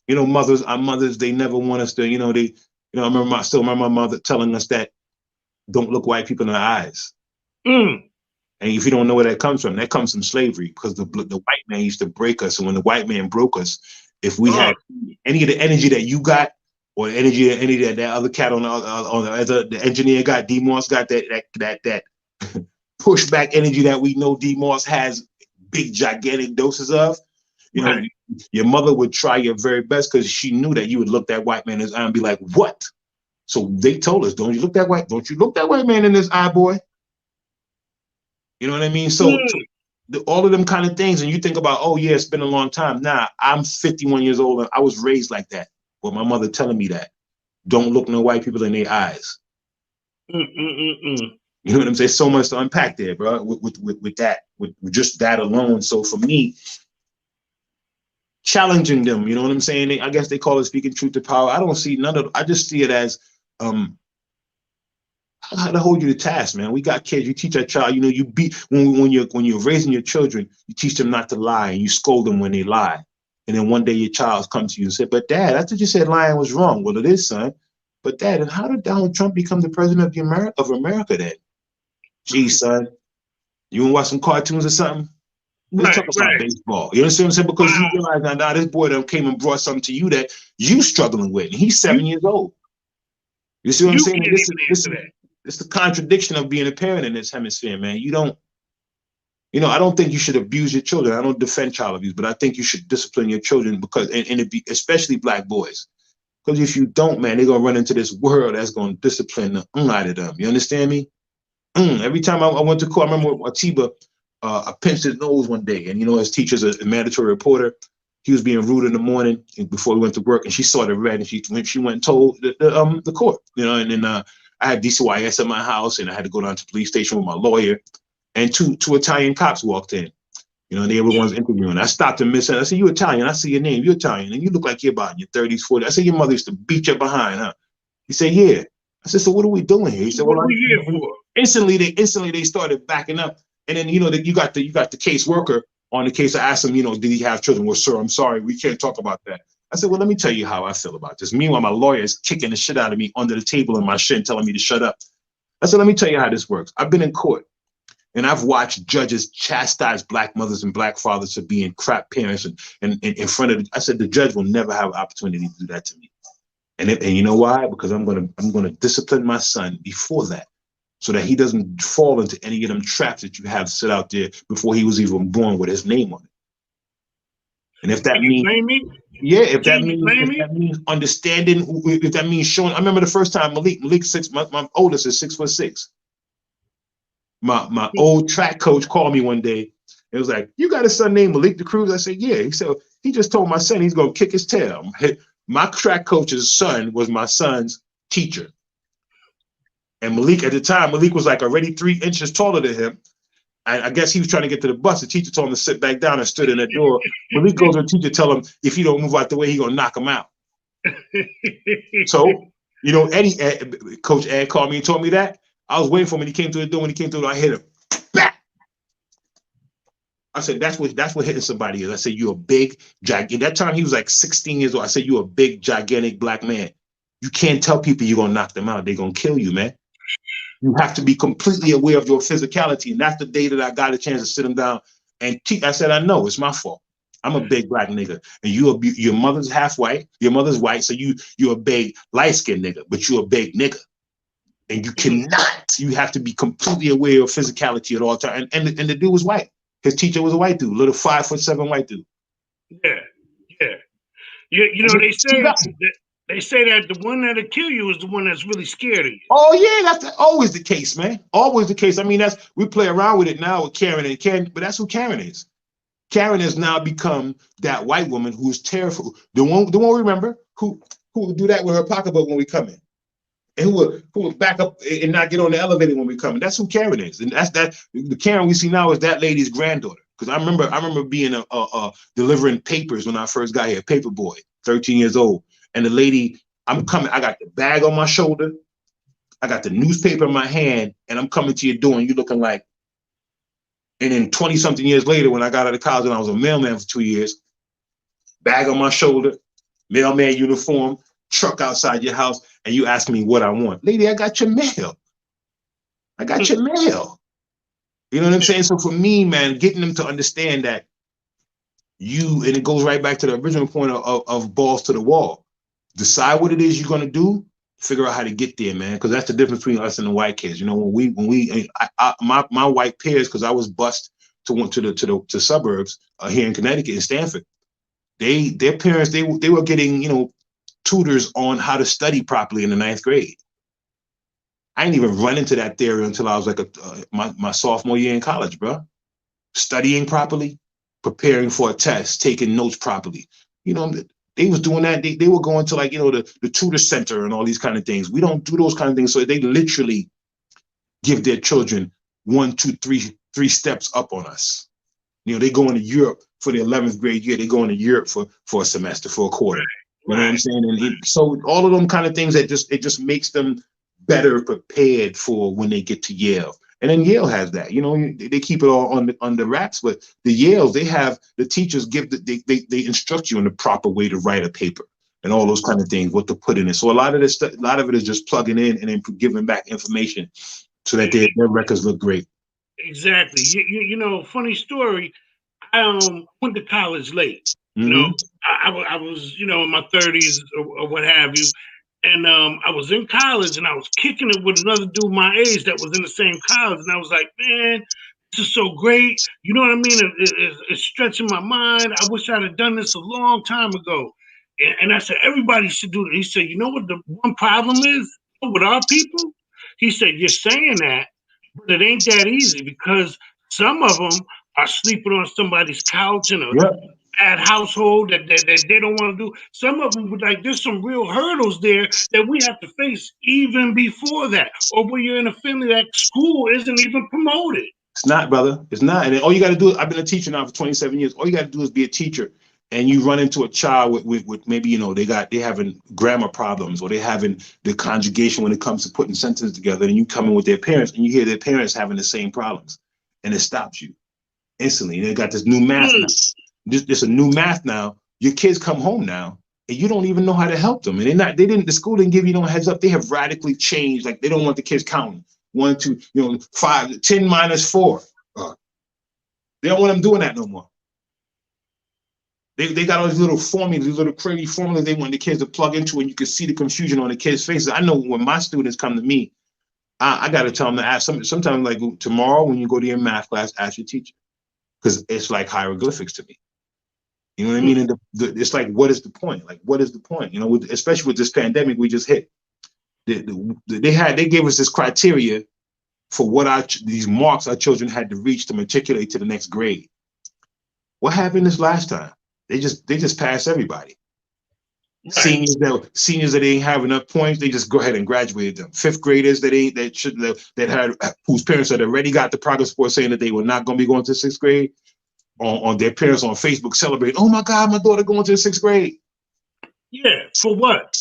S2: mothers, our mothers, they never want us to, I still remember my mother telling us that don't look white people in the eyes.
S1: Mm.
S2: And if you don't know where that comes from slavery, because the white man used to break us. And when the white man broke us, if we had any of the energy that you got, or energy that other cat on the engineer got, D Moss got that pushback energy that we know D Moss has big gigantic doses of, your mother would try your very best because she knew that you would look that white man in his eye and be like, what? So they told us, don't you look that white man in his eye, boy. You know what I mean? So all of them kind of things, and you think about, oh yeah, it's been a long time. Nah, I'm 51 years old and I was raised like that. With my mother telling me that. Don't look no white people in their eyes. You know what I'm saying? So much to unpack there, bro, with that, with just that alone. So for me, challenging them, you know what I'm saying? I guess they call it speaking truth to power. I don't see none of, I just see it as how to hold you to task, man. We got kids. You teach a child, you beat when you're raising your children, you teach them not to lie and you scold them when they lie. And then one day your child comes to you and says, but Dad, I thought you said lying was wrong. Well, it is, son. But Dad, and how did Donald Trump become the president of America then? Gee, son, you want to watch some cartoons or something? Let's talk about baseball. You understand what I'm saying? Because you realize now this boy that came and brought something to you that you struggling with. And he's 7 years old. You see what I'm saying? This is the contradiction of being a parent in this hemisphere, man. I don't think you should abuse your children. I don't defend child abuse, but I think you should discipline your children because, especially black boys. Because if you don't, man, they're going to run into this world that's going to discipline the out of them. You understand me? Every time I went to court, I remember Atiba, I pinched his nose one day, and his teacher's a mandatory reporter. He was being rude in the morning before we went to work, and she saw the red, and she went and told the court, and then I had DCYS at my house, and I had to go down to the police station with my lawyer, and two Italian cops walked in. They were the ones interviewing. I stopped and missed. I said, "You Italian?" I see your name. You're Italian, and you look like you're about in your 30s, 40s. I said, "Your mother used to beat you behind, huh?" He said, "Yeah." I said, "So what are we doing here?" He said, "Well,
S1: what are we here for?"
S2: Instantly they started backing up, and then that you got the case worker on the case. I asked him, did he have children? Well, sir, I'm sorry, we can't talk about that. I said, well, let me tell you how I feel about this. Meanwhile, my lawyer is kicking the shit out of me under the table in my shin, telling me to shut up. I said, let me tell you how this works. I've been in court. And I've watched judges chastise black mothers and black fathers for being crap parents and in front of. I said the judge will never have an opportunity to do that to me, and you know why? Because I'm gonna discipline my son before that, so that he doesn't fall into any of them traps that you have set out there before he was even born with his name on it. And if that means, if that means understanding, if that means showing. I remember the first time Malik 6, my oldest is 6'6". My old track coach called me one day. It was like, you got a son named Malik the Cruz? I said, yeah. He said, he just told my son he's going to kick his tail. My track coach's son was my son's teacher. And Malik, at the time, Malik was like already 3 inches taller than him. I guess he was trying to get to the bus. The teacher told him to sit back down and stood in the door. Malik goes to the teacher, tell him, if you don't move out the way, he's going to knock him out. So, Coach Ed called me and told me that. I was waiting for him when he came through the door. When he came through, I hit him. Back. I said, that's what hitting somebody is. I said, you're a big, gigantic. That time he was like 16 years old. I said, you're a big, gigantic black man. You can't tell people you're going to knock them out. They're going to kill you, man. You have to be completely aware of your physicality. And that's the day that I got a chance to sit him down and teach. I said, I know it's my fault. I'm a big black nigga. And your mother's half white. Your mother's white. So you're a big light-skinned nigga, but you're a big nigga. And you cannot, you have to be completely aware of physicality at all times. And the dude was white. His teacher was a white dude, little 5'7" white dude.
S1: Yeah. They say that the one that'll kill you is the one that's really scared of you.
S2: Oh yeah, that's always the case, man. Always the case. I mean, we play around with it now with Karen and Ken, but that's who Karen is. Karen has now become that white woman who is terrible. The one remember who would do that with her pocketbook when we come in. And who would back up and not get on the elevator when we come in. That's who Karen is. And the Karen we see now is that lady's granddaughter. Because I remember being delivering papers when I first got here, paper boy, 13 years old. And the lady, I'm coming, I got the bag on my shoulder, I got the newspaper in my hand, and I'm coming to your door and you looking like, And then 20 something years later, when I got out of college and I was a mailman for 2 years, bag on my shoulder, mailman uniform, truck outside your house, and you ask me what I want. Lady, I got your mail. I got your mail. You know what I'm saying? So for me, man, getting them to understand that and it goes right back to the original point of balls to the wall. Decide what it is you're gonna do, figure out how to get there, man. Because that's the difference between us and the white kids. You know, my white peers, because I was bused to the suburbs here in Connecticut in Stamford. Their parents they were getting, you know, tutors on how to study properly in the 9th grade. I didn't even run into that theory until I was like my sophomore year in college, bro. Studying properly, preparing for a test, taking notes properly. You know, they was doing that. They were going to, like, you know, the tutor center and all these kind of things. We don't do those kind of things. So they literally give their children 1, 2, 3 steps up on us. You know, they go into Europe for the 11th grade year. They go into Europe for a semester, for a quarter. You know what I'm saying? And so all of them kind of things, it just makes them better prepared for when they get to Yale. And then Yale has that. You know, they keep it all on the wraps, but the Yales, they have the teachers they instruct you in the proper way to write a paper and all those kind of things, what to put in it. So a lot of it is just plugging in and then giving back information so that their records look great.
S1: Exactly. You know, funny story. I went to college late. You know, I was, you know, in my 30s or what have you. And I was in college and I was kicking it with another dude my age that was in the same college. And I was like, man, this is so great. You know what I mean? It's stretching my mind. I wish I'd have done this a long time ago. And I said, everybody should do it. He said, you know what the one problem is with our people? He said, you're saying that, but it ain't that easy because some of them are sleeping on somebody's couch in a bad household that they don't want to do. Some of them, like, there's some real hurdles there that we have to face even before that. Or when you're in a family that school isn't even promoted.
S2: It's not, brother. It's not. And all you got to do, I've been a teacher now for 27 years. All you got to do is be a teacher. And you run into a child with maybe, you know, they having grammar problems, or they having the conjugation when it comes to putting sentences together, and you come in with their parents and you hear their parents having the same problems, and it stops you instantly. And they got this new math now. There's a new math now. Your kids come home now and you don't even know how to help them. And the school didn't give you no heads up. They have radically changed. Like, they don't want the kids counting 1, 2, 5, 10 minus 4. They don't want them doing that no more. They got all these little formulas, these little crazy formulas they want the kids to plug into, and you can see the confusion on the kids' faces. I know when my students come to me, I got to tell them to ask sometimes, like, tomorrow when you go to your math class, ask your teacher, because it's like hieroglyphics to me. You know what I mean? And it's like, what is the point? Like, what is the point? You know, especially with this pandemic we just hit. They gave us this criteria for what these marks our children had to reach to matriculate to the next grade. What happened this last time? They just passed everybody. Right. Seniors that ain't have enough points, they just go ahead and graduated them. 5th graders whose parents had already got the progress report saying that they were not going to be going to 6th grade, on their parents on Facebook celebrating, oh my God, my daughter going to the 6th grade.
S1: Yeah, for what?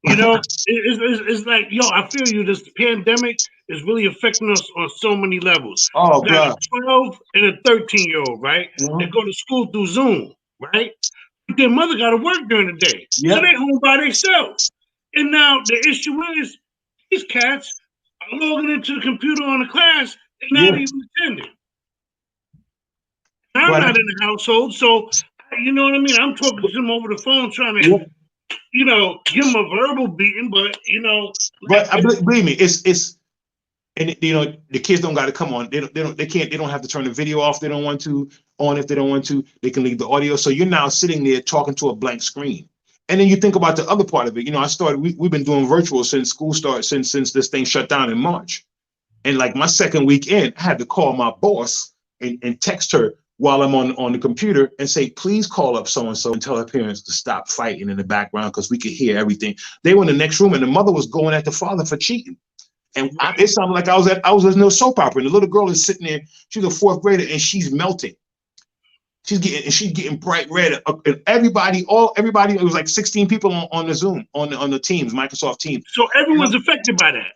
S1: You know, it's like, yo, I feel you. This pandemic is really affecting us on so many levels.
S2: Oh,
S1: you got a 12 and a 13-year-old, right? They go to school through Zoom, right? But their mother got to work during the day. So they home by themselves. And now the issue is, these cats are logging into the computer on the class and not even attending. I'm not in the household, so you know what I mean? I'm talking to them over the phone trying to, you know, give them a verbal beating, but, you know.
S2: But believe me, it's and, you know, the kids don't got to come on. They don't have to turn the video off. They don't want to on. If they don't want to, they can leave the audio. So you're now sitting there talking to a blank screen. And then you think about the other part of it. You know, we've been doing virtual since school started, since this thing shut down in March. And like my second week in, I had to call my boss and text her while I'm on the computer and say, please call up so-and-so and tell her parents to stop fighting in the background, because we could hear everything. They were in the next room and the mother was going at the father for cheating. And it sounded like I was listening to a soap opera. And the little girl is sitting there, she's a 4th grader, and she's melting. She's getting bright red. And everybody, it was like 16 people on the Zoom, on the Teams, Microsoft Teams.
S1: So everyone's affected by that.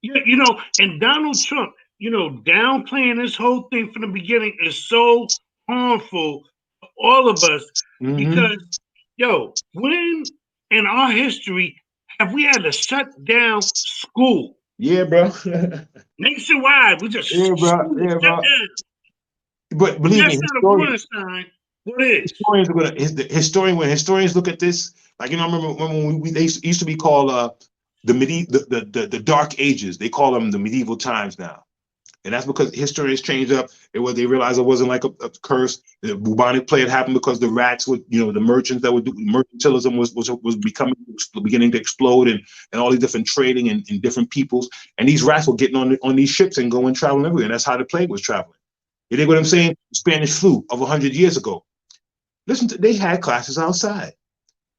S1: You know, and Donald Trump, downplaying this whole thing from the beginning is so harmful to all of us because, when in our history have we had to shut down school?
S2: Yeah, bro.
S1: Nationwide, we just
S2: Yeah, bro.
S1: school
S2: Yeah,
S1: shut
S2: bro.
S1: down.
S2: But
S1: If
S2: believe
S1: that's
S2: me,
S1: not a warning sign, what is?
S2: historians are gonna when historians look at this, like I remember when they used to be called the Dark Ages. They call them the medieval times now. And that's because historians changed up. They realized it wasn't like a curse. The bubonic plague happened because the rats would, the merchants that would do mercantilism was beginning to explode, and all these different trading and different peoples. And these rats were getting on these ships and going traveling everywhere. And that's how the plague was traveling. You dig what I'm saying? Spanish flu of 100 years ago. Listen, they had classes outside.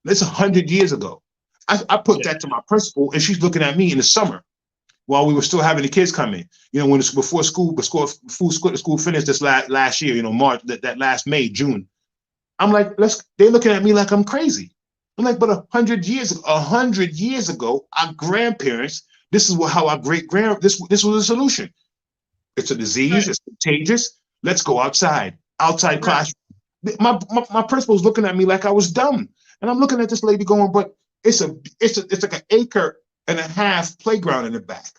S2: That's 100 years ago. I put that to my principal, and she's looking at me in the summer while we were still having the kids come in. When it's before school finished this last year, March, that last May, June. I'm like, they're looking at me like I'm crazy. I'm like, but 100 years ago, our grandparents, this is how our this was a solution. It's a disease, it's contagious. Let's go outside classroom. My principal's looking at me like I was dumb. And I'm looking at this lady going, but it's like an acre and a half playground in the back.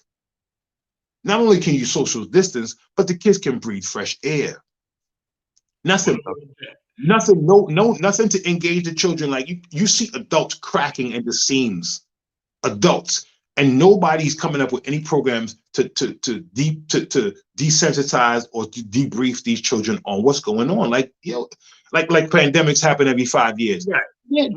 S2: Not only can you social distance, but the kids can breathe fresh air. Nothing to engage the children. Like you see adults cracking into seams, adults, and nobody's coming up with any programs to desensitize or to debrief these children on what's going on. Like pandemics happen every 5 years.
S1: Right.
S2: Yeah,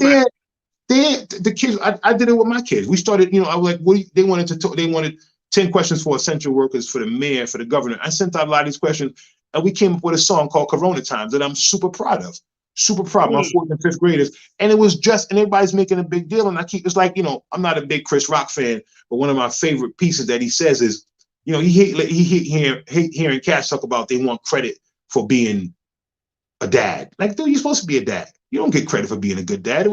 S2: the kids. I did it with my kids. We started. I was like, they wanted to talk. They wanted 10 questions for essential workers, for the mayor, for the governor. I sent out a lot of these questions, and we came up with a song called Corona Times that I'm super proud of. Super proud, my fourth and fifth graders. And it was and everybody's making a big deal. And it's like, I'm not a big Chris Rock fan, but one of my favorite pieces that he says is, he hate hearing cats talk about they want credit for being a dad. Like, dude, you're supposed to be a dad. You don't get credit for being a good dad.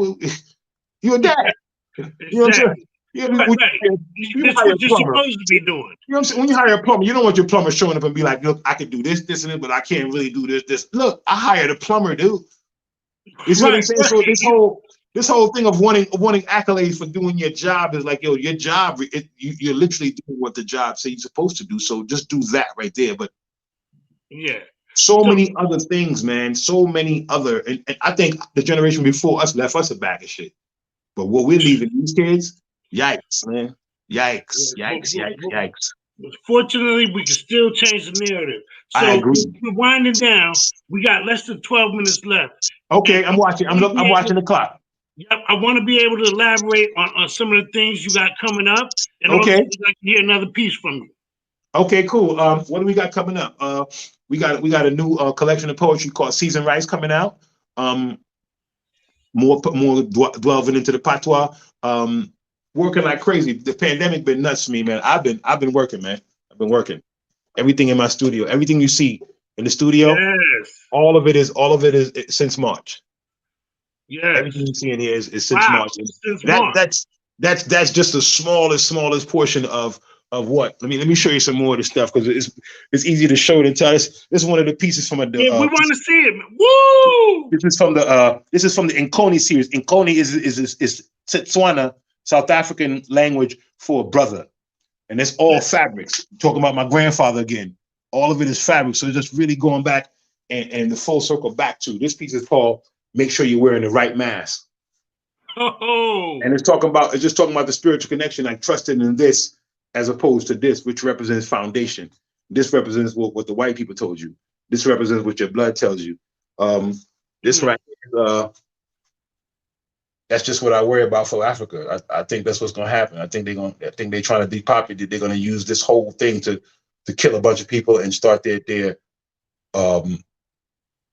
S2: You're a dad.
S1: Exactly.
S2: You know what I'm saying? Yeah,
S1: right. That's what you're supposed to be doing.
S2: You know what I'm saying? When you hire a plumber, you don't want your plumber showing up and be like, look, I can do this, and this, but I can't really do this. Look, I hired a plumber, dude. You see what I'm saying? So this whole thing of wanting accolades for doing your job is like, your job, you're literally doing what the job says you're supposed to do. So just do that right there. But so many other things, man. So many other, and I think the generation before us left us a bag of shit. But what we're leaving these kids, yikes, man. Yikes.
S1: Fortunately, we can still change the narrative. So
S2: I agree.
S1: We're winding down. We got less than 12 minutes left.
S2: Okay, I'm watching the clock.
S1: Yep, I want to be able to elaborate on some of the things you got coming up, and also I'd like to hear another piece from you.
S2: Okay, cool. What do we got coming up? We got a new collection of poetry called Season Rice coming out. More delving into the patois. Working like crazy. The pandemic been nuts for me, man. I've been working, man. I've been working. Everything in my studio, everything you see in the studio, all of it is since March.
S1: Yes.
S2: Everything you see in here is since March. That's just the smallest portion of what. Let me show you some more of the stuff, because it's easy to show and tell. This is one of the pieces from
S1: we want to see it. Woo!
S2: This is from the Nkoni series. Nkoni is Setswana, South African language for brother, and it's all fabrics. Talking about my grandfather again. All of it is fabric. So just really going back and the full circle back to this piece is called "Make Sure You're Wearing the Right Mask."
S1: Oh.
S2: And it's talking about the spiritual connection, like trusting in this as opposed to this, which represents foundation. This represents what the white people told you. This represents what your blood tells you. This right here, that's just what I worry about for Africa. I think that's what's gonna happen. I think they're trying to depopulate. They're gonna use this whole thing to kill a bunch of people and start their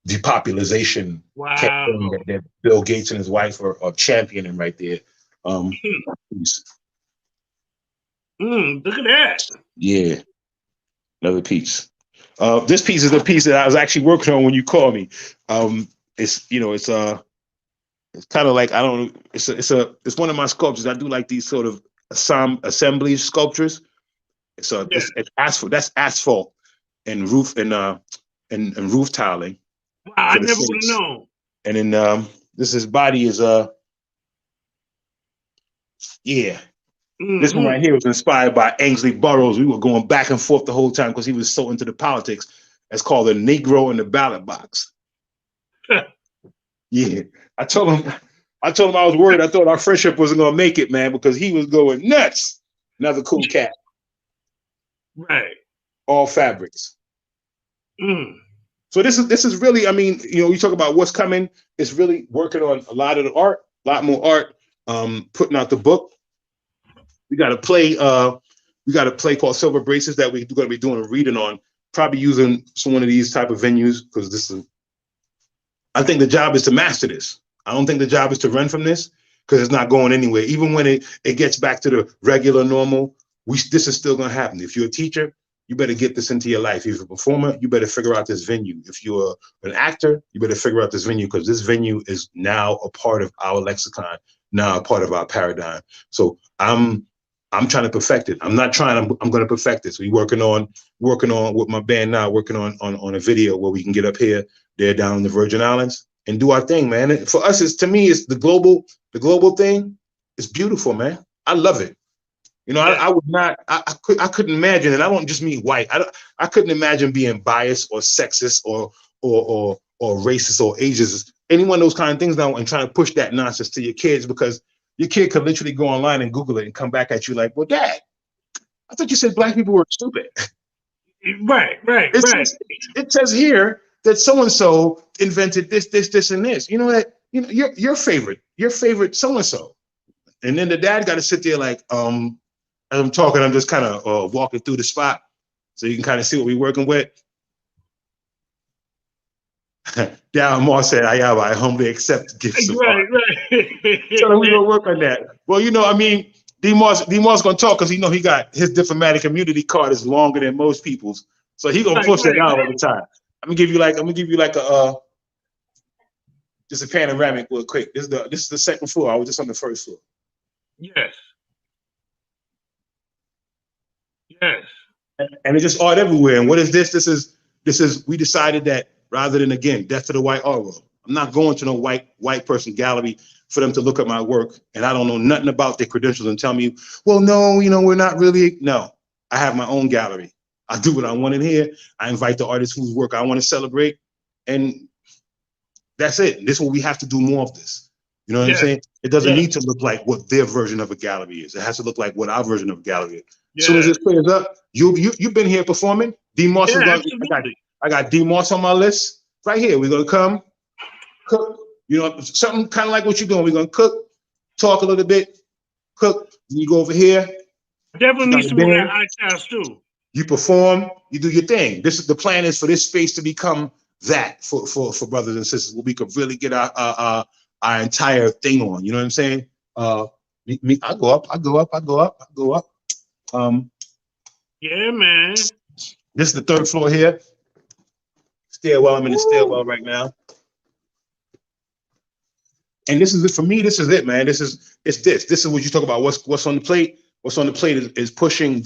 S2: depopulation campaign that Bill Gates and his wife are championing right there.
S1: Look at that.
S2: Yeah, another piece. This piece is the piece that I was actually working on when you called me. It's kind of like, I don't know. It's one of my sculptures. I do like these sort of assembly sculptures. So it's asphalt. That's asphalt and roof and roof tiling.
S1: Wow, I never would have known.
S2: And then his body is yeah. This one right here was inspired by Ainsley Burroughs. We were going back and forth the whole time because he was so into the politics. It's called The Negro in the Ballot Box. Yeah. I told him I was worried. I thought our friendship wasn't gonna make it, man, because he was going nuts. Another cool cat.
S1: Right.
S2: All fabrics. So this is really, I mean, you know, you talk about what's coming. It's really working on a lot of the art, a lot more art, putting out the book. We got a play called Silver Braces that we're going to be doing a reading on, probably using one of these type of venues, because I think the job is to master this. I don't think the job is to run from this, because it's not going anywhere. Even when it gets back to the regular normal, this is still going to happen. If you're a teacher, you better get this into your life. If you're a performer, you better figure out this venue. If you're an actor, you better figure out this venue, because this venue is now a part of our lexicon, now a part of our paradigm. So I'm trying to perfect it. I'm not trying. I'm going to perfect this. We're working on with my band now, working on a video where we can get up here, there, down in the Virgin Islands, and do our thing, man. For us, it's the global thing. It's beautiful, man. I love it. You know, I would not. I couldn't imagine, and I don't just mean white. I couldn't imagine being biased or sexist or racist or ageist, any one of those kind of things now, and trying to push that nonsense to your kids, because your kid could literally go online and Google it and come back at you like, well, Dad, I thought you said black people were stupid.
S1: Right.
S2: It says here that so-and-so invented this, and this. You know that, you know, your favorite so-and-so. And then the dad got to sit there like, as I'm talking, I'm just kind of walking through the spot so you can kind of see what we're working with. Down Moss said, Ayamba, I humbly accept gifts of art. Right. So we're gonna work on that. Well, you know, I mean, D Moss gonna talk because he got his diplomatic immunity card is longer than most people's, so he gonna push that out all the time. I'm gonna give you like a just a panoramic real quick. This is the second floor. I was just on the first floor.
S1: Yes.
S2: And it's just art everywhere. And what is this? This is we decided that, rather than, again, death to the white art world. I'm not going to no white person gallery for them to look at my work, and I don't know nothing about their credentials and tell me, well, no, you know, we're not really. No, I have my own gallery. I do what I want in here. I invite the artists whose work I want to celebrate, and that's it. This is what we have to do more of this. You know what I'm saying? It doesn't need to look like what their version of a gallery is. It has to look like what our version of a gallery is. As soon as this clears up, you've been here performing. D Moss is going. I got D Moss on my list right here. We're gonna come cook. You know, something kind of like what you're doing. We're gonna cook, talk a little bit, cook. Then you go over here.
S1: Definitely need some more of that iCast too.
S2: You perform. You do your thing. The plan is for this space to become that for brothers and sisters, where we could really get our entire thing on. You know what I'm saying? I go up.
S1: Yeah, man.
S2: This is the third floor here. Stairwell. I'm in the stairwell right now. And this is it for me. This is it, man. This is what you talk about. What's on the plate? What's on the plate is pushing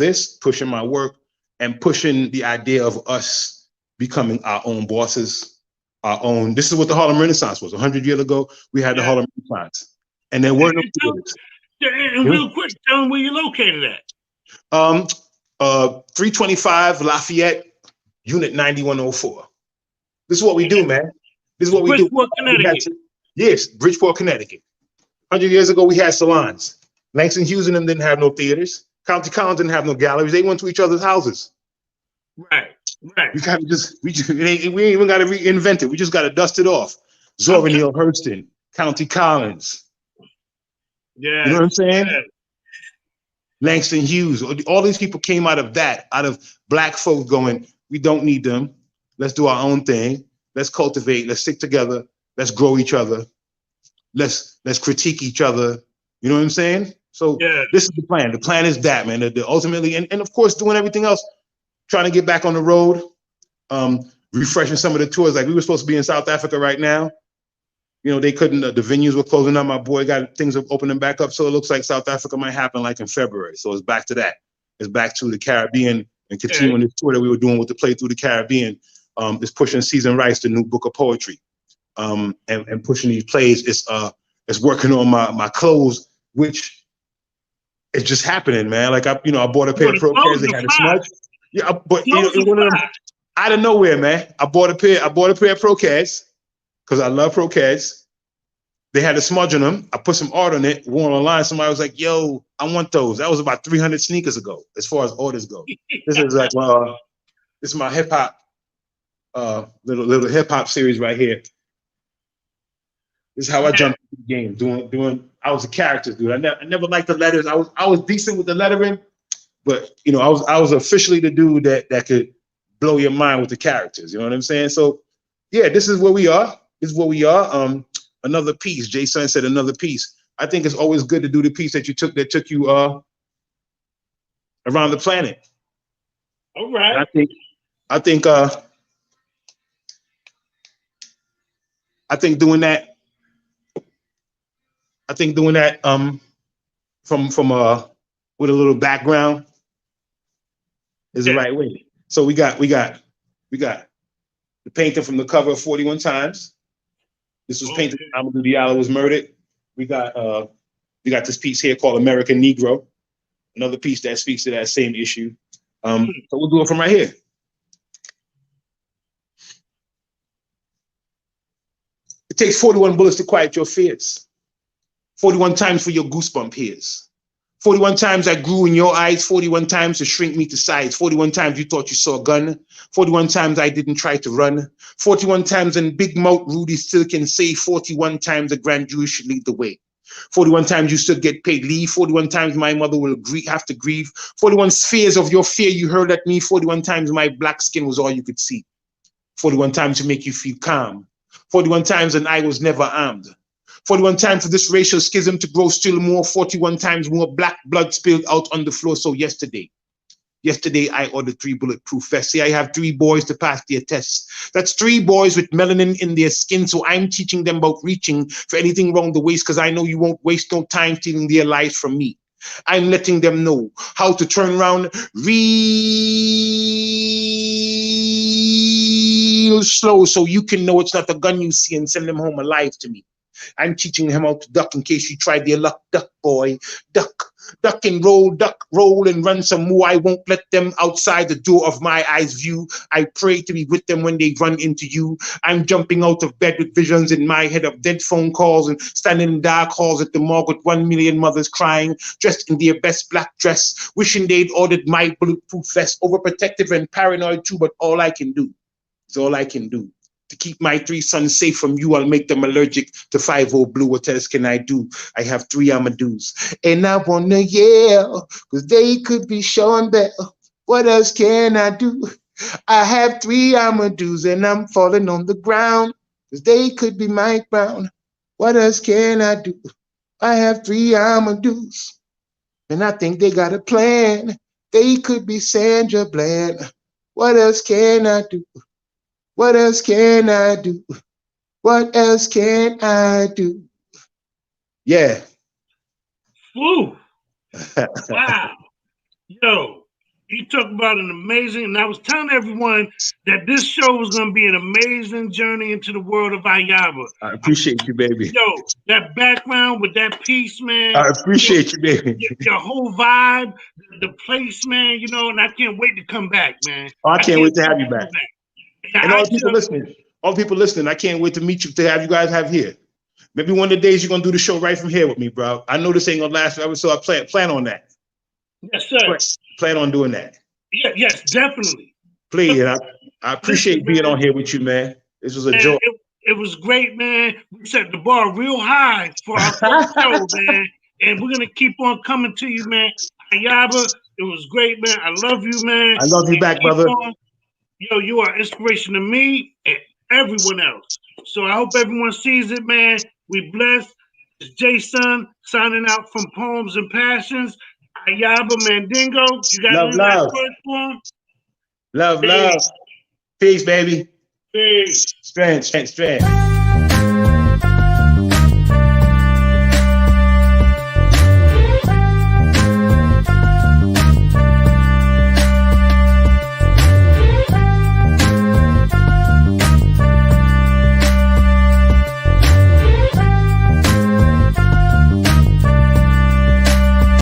S2: my work, and pushing the idea of us becoming our own bosses, our own. This is what the Harlem Renaissance was. 100 years ago, we had the Harlem Renaissance, and there were no theaters.
S1: And real quick, tell them where you're located at.
S2: 325 Lafayette, Unit 9104. This is what we do, man. This is what we do.
S1: Connecticut.
S2: Yes, Bridgeport, Connecticut. 100 years ago, we had salons. Langston Hughes and them didn't have no theaters. County Collins didn't have no galleries. They went to each other's houses.
S1: Right.
S2: We ain't even got to reinvent it. We just got to dust it off. Zora Neale Hurston, County Collins.
S1: Yeah.
S2: You know what I'm saying? Yeah. Langston Hughes. All these people came out of black folk going, we don't need them. Let's do our own thing. Let's cultivate. Let's stick together. Let's grow each other. Let's critique each other. You know what I'm saying? So this is the plan. The plan is that, man. Ultimately, and of course, doing everything else, trying to get back on the road, refreshing some of the tours. Like we were supposed to be in South Africa right now. You know, they couldn't, the venues were closing up. My boy got things opening back up. So it looks like South Africa might happen like in February. So it's back to that. is back to the Caribbean and continuing this tour that we were doing with the Play Through the Caribbean. Is pushing Season Rice, the new book of poetry, and pushing these plays. It's working on my clothes, which is just happening, man. Like I bought a pair of Pro Cats. They had a smudge. Yeah, but it one of them out of nowhere, man. I bought a pair of Pro Cats because I love Pro Cats. They had a smudge on them. I put some art on it. Wore online. Somebody was like, "Yo, I want those." That was about 300 sneakers ago, as far as orders go. This is like, this is my hip hop. Little hip hop series right here. This is how I jumped into the game. Doing. I was a character dude. I never liked the letters. I was decent with the lettering, but I was officially the dude that could blow your mind with the characters. You know what I'm saying? So yeah, this is where we are. This is where we are. Another piece. JaSUN said another piece. I think it's always good to do the piece that took you around the planet.
S1: All right.
S2: And I think doing that from with a little background is the right way. So we got the painting from the cover of 41 Times. This was painted when Amadou Diallo was murdered. We got this piece here called American Negro, another piece that speaks to that same issue. So we'll do it from right here. It takes 41 bullets to quiet your fears. 41 times for your goosebump ears. 41 times I grew in your eyes. 41 times to shrink me to size. 41 times you thought you saw a gun. 41 times I didn't try to run. 41 times in big mouth Rudy still can say. 41 times the grand jury should lead the way. 41 times you still get paid leave. 41 times my mother will have to grieve. 41 spheres of your fear you hurled at me. 41 times my black skin was all you could see. 41 times to make you feel calm. 41 times and I was never armed. 41 times for this racial schism to grow still more. 41 times more black blood spilled out on the floor. So yesterday I ordered 3 bulletproof vests. See, I have 3 boys to pass their tests. That's 3 boys with melanin in their skin. So I'm teaching them about reaching for anything wrong the waist, because I know you won't waste no time stealing their lives from me. I'm letting them know how to turn around real slow so you can know it's not the gun you see and send them home alive to me. I'm teaching him how to duck in case you tried their luck. Duck, boy, duck. Duck and roll, duck, roll, and run some more. I won't let them outside the door of my eyes view. I pray to be with them when they run into you. I'm jumping out of bed with visions in my head of dead phone calls and standing in dark halls at the morgue with 1 million mothers crying, dressed in their best black dress, wishing they'd ordered my bulletproof vest. Overprotective and paranoid too, but all I can do is all I can do. To keep my 3 sons safe from you, I'll make them allergic to 50 blue. What else can I do? I have 3 Amadous. And I wanna yell, cause they could be Sean Bell. What else can I do? I have 3 Amadous and I'm falling on the ground, cause they could be Mike Brown. What else can I do? I have 3 Amadous. And I think they got a plan. They could be Sandra Bland. What else can I do? What else can I do? What else can I do? Yeah.
S1: Woo. Wow. Yo, you talk about an amazing, and I was telling everyone that this show was going to be an amazing journey into the world of Ayamba.
S2: I appreciate you, baby.
S1: Yo, that background with that piece, man.
S2: I appreciate you, baby.
S1: Your whole vibe, the place, man, and I can't wait to come back, man.
S2: Oh, I can't wait to have you back. And all the people listening, I can't wait to meet you, to have you guys have here. Maybe one of the days you're gonna do the show right from here with me, bro. I know this ain't gonna last forever, so I plan on that.
S1: Yes, sir.
S2: Plan on doing that.
S1: Yeah, yes, definitely.
S2: Please, I appreciate being on here with you, man. This was a joy.
S1: It was great, man. We set the bar real high for our first show, man. And we're gonna keep on coming to you, man. Ayamba, it was great, man. I love you, man.
S2: I love you back, brother.
S1: Yo, you are inspiration to me and everyone else. So I hope everyone sees it, man. We blessed. It's JaSUN signing out from Poems and Passions. Ayamba Mandingo. You got
S2: love. Love. Peace, baby.
S1: Peace.
S2: Strength.